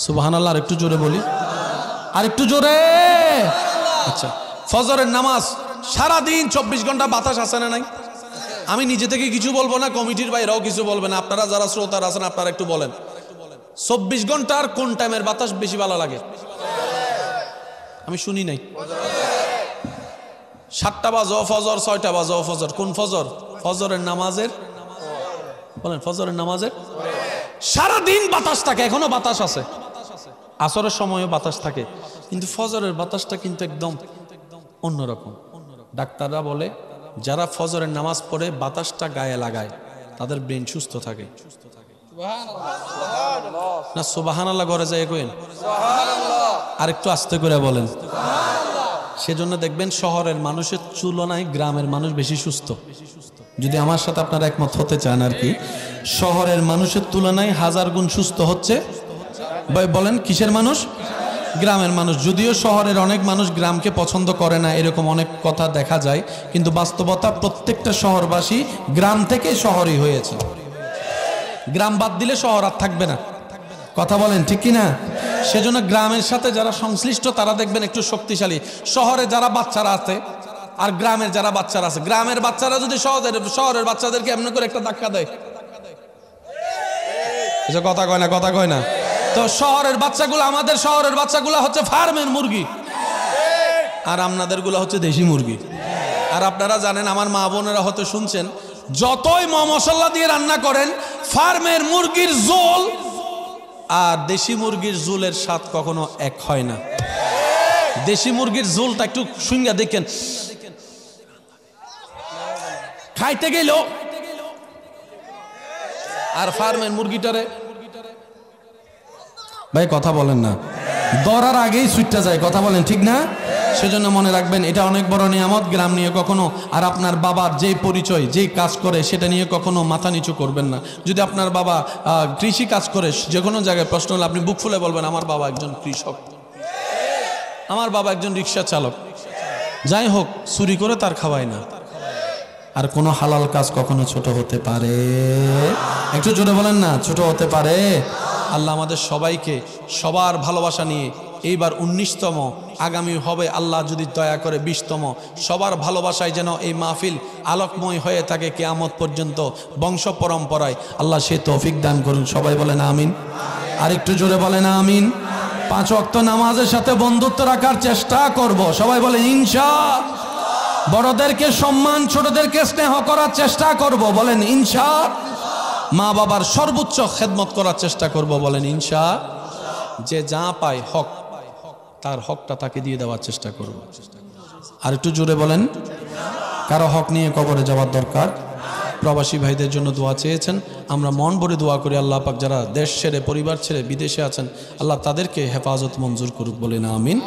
সুবহানাল্লাহ। আর একটু জোরে বলি, আর একটু জোরে। আচ্ছা, ফজরের নামাজ সারাদিন 24 ঘন্টা বাতাস আসে না নাই? আমি নিজে থেকে কিছু বলবো না, কমিটির বাইরেও কিছু বলবে না। আপনারা যারা শ্রোতার আছেন আপনারা একটু বলেন। 24 ঘন্টার কোন টাইমের বাতাস বেশি ভালো লাগে? আমি শুনি নাই। 7টা বাজো ফজর, 6টা বাজো ফজর। কোন ফজর? ফজরের নামাজের, বলেন ফজরের নামাজের। সারাদিন বাতাস থাকে, এখনো বাতাস আছে। আসরের সময়ও বাতাস থাকে, কিন্তু ফজরের বাতাসটা কিন্তু একদম অন্যরকম। ডাক্তাররা বলে যারা ফজরের নামাজ পড়ে বাতাসটা গায়ে লাগায় তাদের ব্রেন সুস্থ থাকে। না সুবহানাল্লাহ ঘরে যায় কইন, আর একটু আস্তে করে বলেন। সেজন্য দেখবেন শহরের মানুষের তুলনায় গ্রামের মানুষ বেশি সুস্থ। যদি আমার সাথে আপনারা একমত হতে চান আর কি, শহরের মানুষের তুলনায় 1000 গুণ সুস্থ হচ্ছে ভাই বলেন কিসের মানুষ? গ্রামের মানুষ। যদিও শহরের অনেক মানুষ গ্রামকে পছন্দ করে না, এরকম অনেক কথা দেখা যায়, কিন্তু বাস্তবতা প্রত্যেকটা শহরবাসী গ্রাম থেকে শহরই হয়েছে। গ্রাম বাদ দিলে শহর আর থাকবে না। কথা বলেন ঠিক কিনা? সেজন্য গ্রামের সাথে যারা সংশ্লিষ্ট তারা দেখবেন একটু শক্তিশালী। শহরে যারা বাচ্চারা আছে আর গ্রামের যারা বাচ্চারা আছে, গ্রামের বাচ্চারা যদি শহরের বাচ্চাদেরকে এমনি করে একটা ধাক্কা দেয়, কথা কয় না, কথা কয় না। তো শহরের বাচ্চাগুলো, আমাদের শহরের বাচ্চাগুলো হচ্ছে ফার্মের মুরগি, আর আপনাদেরগুলো হচ্ছে দেশি মুরগি। আর আপনারা জানেন, আমার মা বোনেরা হয়তো শুনছেন, যতই মশলা দিয়ে রান্না করেন ফার্মের মুরগির ঝোল আর দেশি মুরগির ঝোলের স্বাদ কখনো এক হয় না। দেশি মুরগির ঝোলটা একটু শুঙ্গা দেখেন, খাইতে গেল, আর ফার্মের মুরগিটারে ভাই কথা বলেন না, ধরার আগেই সুইটটা যায়। কথা বলেন ঠিক না? সেজন্য মনে রাখবেন, এটা অনেক বড় নিয়ামত। গ্রাম নিয়ে কখনো, আর আপনার বাবার যেই পরিচয়, যেই কাজ করে, সেটা নিয়ে কখনো মাথা নিচু করবেন না। যদি আপনার বাবা কৃষি কাজ করে, যে কোনো জায়গায় প্রশ্ন হলে আপনি বুক ফুলে বলবেন, আমার বাবা একজন কৃষক, আমার বাবা একজন রিক্সা চালক। যাই হোক, চুরি করে তার খাওয়ায় না। আর কোনো হালাল কাজ কখনো ছোট হতে পারে? একটু জোরে বলেন না, ছোট হতে পারে? আল্লাহ আমাদের সবাইকে সবার ভালোবাসা নিয়ে এইবার 19তম, আগামী হবে আল্লাহ যদি দয়া করে 20তম, সবার ভালোবাসায় যেন এই মাহফিল আলোকময় হয়ে থাকে কিয়ামত পর্যন্ত, বংশ পরম্পরায়। আল্লাহ সে তৌফিক দান করুন। সবাই বলেন আমিন। আর একটু জোরে বলেন আমিন। 5 ওয়াক্ত নামাজের সাথে বন্ধুত্ব রাখার চেষ্টা করব। সবাই বলেন ইনশাআল্লাহ। বড়দেরকে সম্মান, ছোটদেরকে স্নেহ করার চেষ্টা করব। বলেন ইনশাআল্লাহ। মা বাবার সর্বোচ্চ খেদমত করার চেষ্টা করব। বলেন ইনশাআল্লাহ। যে যা পায় হক, তার হকটা তাকে দিয়ে দেওয়ার চেষ্টা করব। আর একটু জোরে বলেন। কারো হক নিয়ে কবরে যাওয়ার দরকার। প্রবাসী ভাইদের জন্য দোয়া চেয়েছেন, আমরা মন ভরে দোয়া করি আল্লাহ পাক যারা দেশ ছেড়ে, পরিবার ছেড়ে বিদেশে আছেন, আল্লাহ তাদেরকে হেফাজত মঞ্জুর করুক। বলেন আমিন।